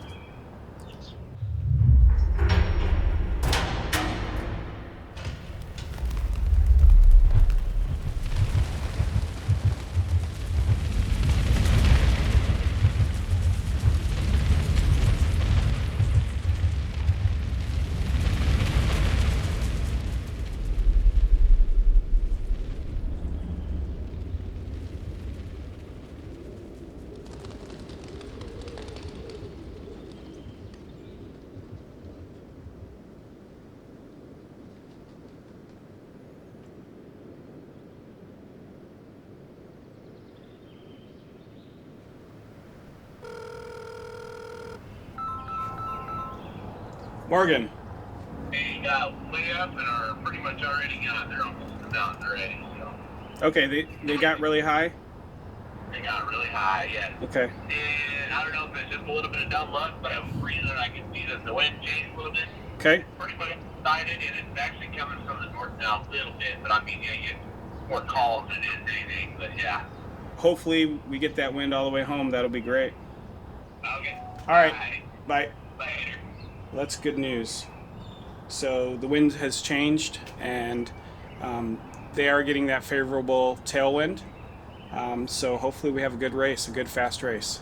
S10: Morgan.
S15: They got way up and are pretty much already got. They're almost to the mountain already. So.
S10: Okay, they got really high?
S15: They got really high, yes.
S10: Okay.
S15: And I don't know if it's just a little bit of dumb luck, but I'm breathing and I can see that the wind changed a little bit.
S10: Okay.
S15: Pretty much excited, and it's actually coming from the north now a little bit, but I mean, yeah, you get more calls than it is anything, but yeah.
S10: Hopefully we get that wind all the way home. That'll be great.
S15: Okay.
S10: All right.
S15: Bye.
S10: Bye.
S15: Later.
S10: That's good news. So the wind has changed, and they are getting that favorable tailwind. So hopefully we have a good race, a good fast race.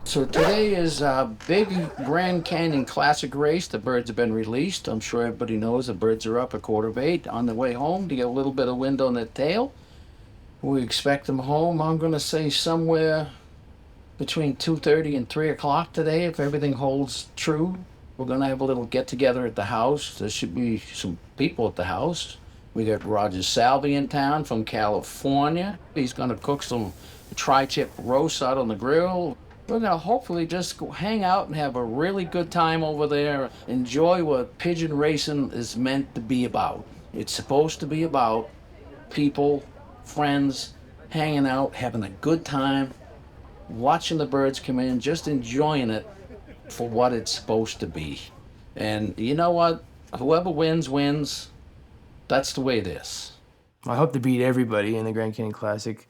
S1: So today is a big Grand Canyon Classic race. The birds have been released. I'm sure everybody knows the birds are up at 7:45 on their way home to get a little bit of wind on their tail. We expect them home, I'm going to say somewhere between 2:30 and 3 o'clock today, if everything holds true. We're going to have a little get-together at the house. There should be some people at the house. We got Roger Salvi in town from California. He's going to cook some tri-tip roast out on the grill. We're going to hopefully just go hang out and have a really good time over there. Enjoy what pigeon racing is meant to be about. It's supposed to be about people, friends, hanging out, having a good time, watching the birds come in, just enjoying it for what it's supposed to be. And you know what? Whoever wins, wins. That's the way it is.
S4: I hope to beat everybody in the Grand Canyon Classic.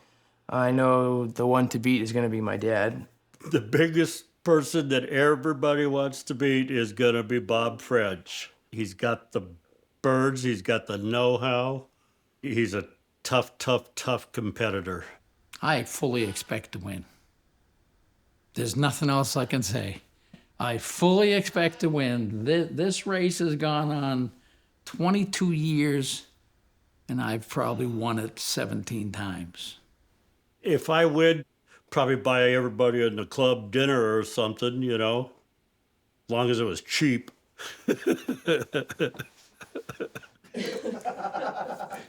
S4: I know the one to beat is going to be my dad.
S5: The biggest person that everybody wants to beat is going to be Bob French. He's got the birds, he's got the know-how. He's a tough competitor.
S1: I fully expect to win. There's nothing else I can say. I fully expect to win. This race has gone on 22 years, and I've probably won it 17 times.
S5: If I win, probably buy everybody in the club dinner or something, you know, as long as it was cheap.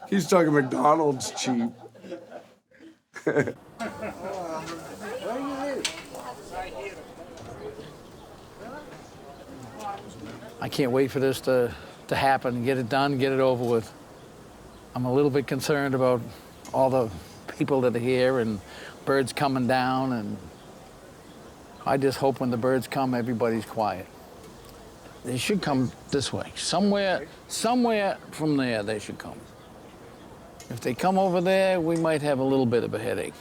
S6: He's talking McDonald's cheap.
S1: I can't wait for this to happen, get it done, get it over with. I'm a little bit concerned about all the people that are here and birds coming down, and I just hope when the birds come, everybody's quiet. They should come this way. Somewhere from there they should come. If they come over there, we might have a little bit of a headache.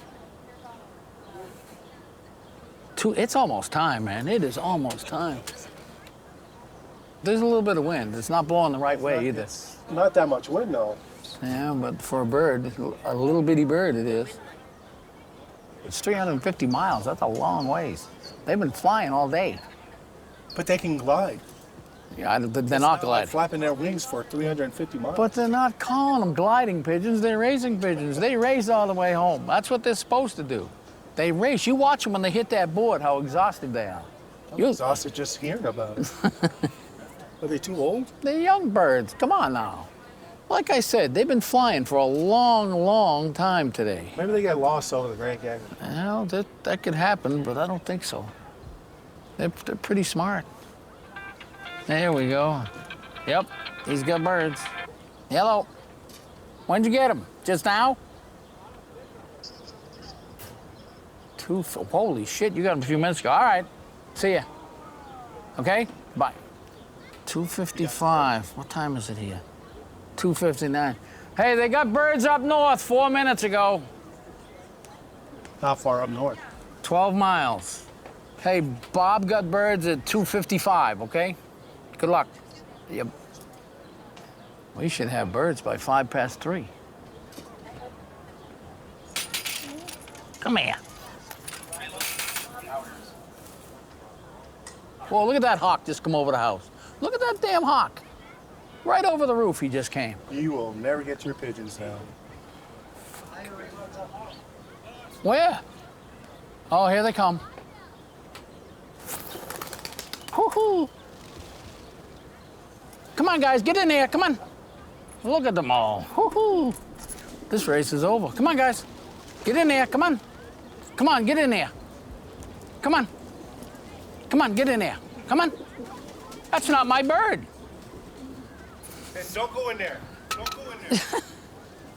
S1: It's almost time, man. It is almost time. There's a little bit of wind. It's not blowing the right way either.
S9: Not that much wind, though.
S1: Yeah, but for a bird, a little bitty bird it is. It's 350 miles. That's a long ways. They've been flying all day.
S9: But they can glide.
S1: Yeah, they're not gliding.
S9: Like flapping their wings for 350 miles.
S1: But they're not calling them gliding pigeons. They're racing pigeons. They race all the way home. That's what they're supposed to do. They race. You watch them when they hit that board, how exhausted they are.
S9: I'm exhausted just hearing about it. Are they too old?
S1: They're young birds. Come on now. Like I said, they've been flying for a long, long time today.
S9: Maybe they get lost over the Grand Canyon.
S1: Well, that could happen, but I don't think so. They're pretty smart. There we go. Yep, he's got birds. Hello. When'd you get them? Just now? Holy shit, you got them a few minutes ago. All right, see ya. Okay, bye. 2:55. What time is it here? 2:59. Hey, they got birds up north 4 minutes ago.
S9: How far up north?
S1: 12 miles. Hey, Bob got birds at 2:55, okay? Good luck. Yep. We should have birds by 3:05. Come here. Whoa, look at that hawk just come over the house. Look at that damn hawk. Right over the roof he just came.
S9: You will never get your pigeons down.
S1: Where? Oh, here they come. Hoo-hoo. Come on, guys, get in there, come on. Look at them all. Hoo-hoo. This race is over. Come on, guys. Get in there, come on. Come on, get in there. Come on. Come on, get in there. Come on. That's not my bird.
S9: Hey, don't go in there. Don't go in there.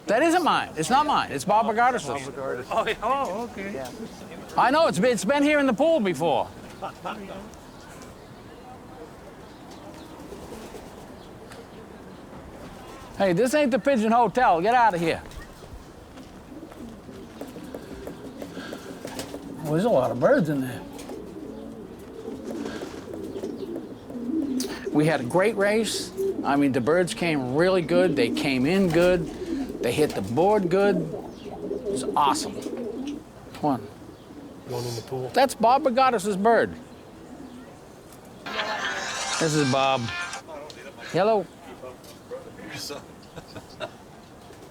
S1: That isn't mine. It's not mine. It's Bob Bogardus'.
S14: Oh, okay.
S1: Yeah. I know, it's been here in the pool before. Hey, this ain't the Pigeon Hotel. Get out of here. Oh, there's a lot of birds in there. We had a great race. I mean, the birds came really good. They came in good. They hit the board good. It was awesome. Come on.
S9: One in the pool.
S1: That's Bob Bogardus' bird. This is Bob. Hello.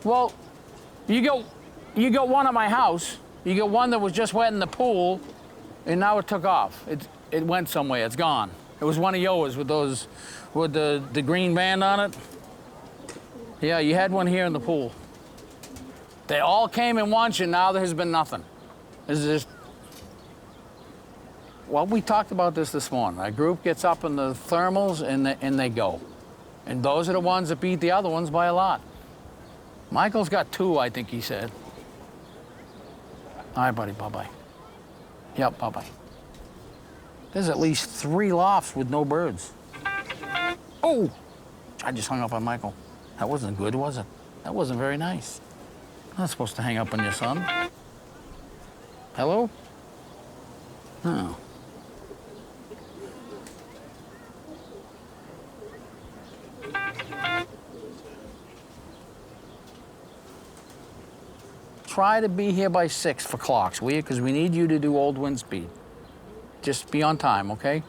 S1: Well, you got one at my house. You got one that was just wet in the pool, and now it took off. It went somewhere. It's gone. It was one of yours with the green band on it. Yeah, you had one here in the pool. They all came in once, and now there has been nothing. This is just. Well, we talked about this morning. A group gets up in the thermals and they go. And those are the ones that beat the other ones by a lot. Michael's got 2, I think he said. All right, buddy, bye-bye. Yep, bye-bye. There's at least 3 lofts with no birds. Oh, I just hung up on Michael. That wasn't good, was it? That wasn't very nice. I'm not supposed to hang up on your son. Hello? Oh. Try to be here by 6 for clocks, will you? Because we need you to do old wind speed. Just be on time, okay?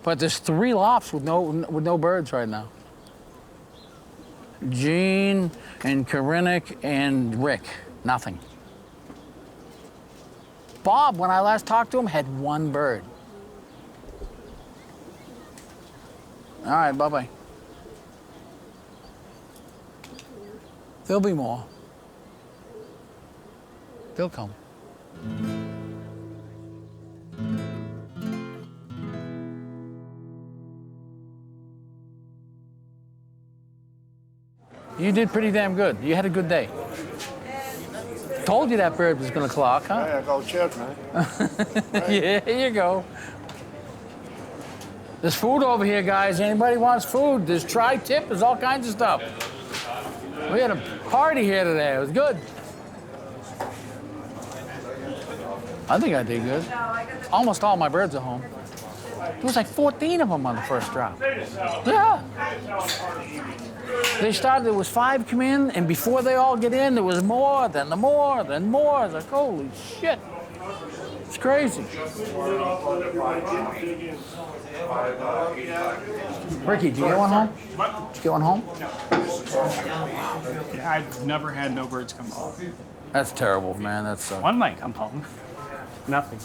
S1: But there's 3 lofts with no birds right now. Gene and Karinic and Rick, nothing. Bob, when I last talked to him, had 1 bird. All right, bye-bye. There'll be more. They'll come. You did pretty damn good. You had a good day. Told you that bird was gonna clock, huh?
S16: Yeah, go check, man.
S1: Yeah, here you go. There's food over here, guys. Anybody wants food? There's tri-tip, there's all kinds of stuff. We had a party here today. It was good. I think I did good. Almost all my birds are home. There was like 14 of them on the first drop. Yeah. They started, there was 5 come in, and before they all get in, there was more, then more, then more. I was like, holy shit. It's crazy. Ricky, did you get one home? Did you get one home?
S10: I've never had no birds come home.
S1: That's terrible, man. That's
S10: One might come home. Nothing.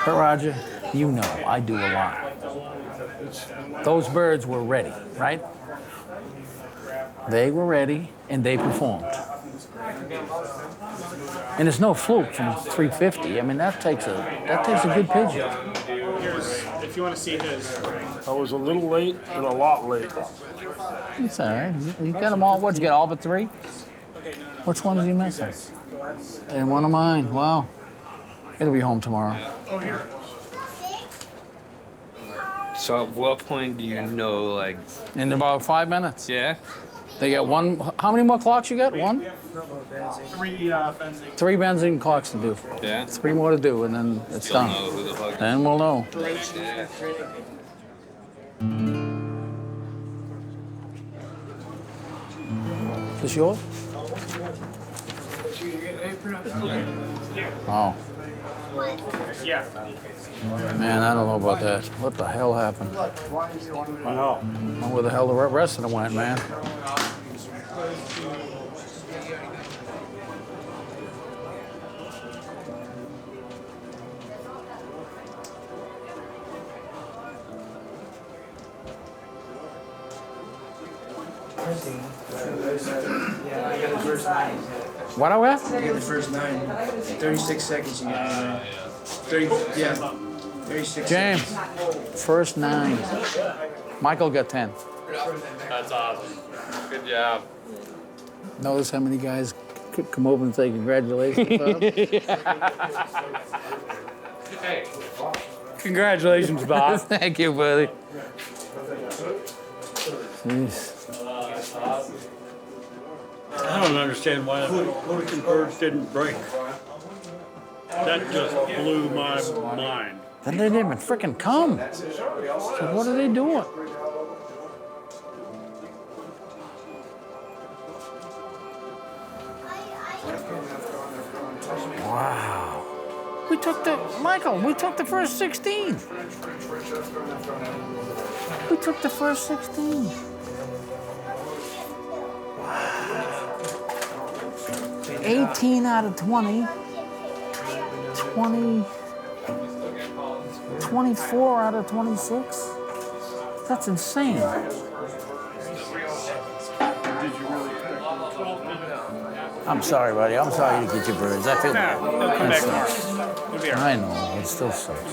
S1: But Roger, you know I do a lot. Those birds were ready, right? They were ready and they performed. And it's no fluke from 350. I mean, that takes a good pigeon.
S10: Here's, if you want to see his.
S16: I was a little late and a lot late.
S1: It's all right. You got them all. What'd you get, all but 3? Which one did you miss? And one of mine. Wow. It'll be home tomorrow.
S10: Oh, here.
S17: So at what point do you know, like...
S1: In about 5 minutes.
S17: Yeah?
S1: They get one. How many more clocks you got? 1?
S10: 3 benzene.
S1: 3 benzene clocks to do.
S17: Yeah?
S1: 3 more to do, and then it's
S17: Still
S1: done.
S17: know who the fuck
S1: Then we'll know.
S17: Yeah.
S1: Is this yours? Oh.
S10: Yeah.
S1: Man, I don't know about that. What the hell happened?
S16: I know.
S1: Where the hell the rest of them went, man?
S18: Yeah, I got the first 9.
S1: What are we at?
S18: I got the first 9. 36 seconds you got. 30, yeah. 36
S1: James,
S18: seconds.
S1: first 9. Michael got 10.
S17: That's awesome. Good job.
S1: Notice how many guys could come over and say congratulations, Bob?
S17: Hey.
S1: Congratulations, Bob. Thank you, buddy. Jeez.
S5: I don't understand why the birds didn't break. That just blew my mind.
S1: Then they didn't even frickin' come. So what are they doing? Wow. We took the first 16. We took the first 16. Wow. 18 out of 20. 24 out of 26? That's insane. I'm sorry, buddy. I'm sorry you didn't get your birds. I feel bad.
S10: They'll come back tomorrow. It'll be all right.
S1: I know. It still sucks.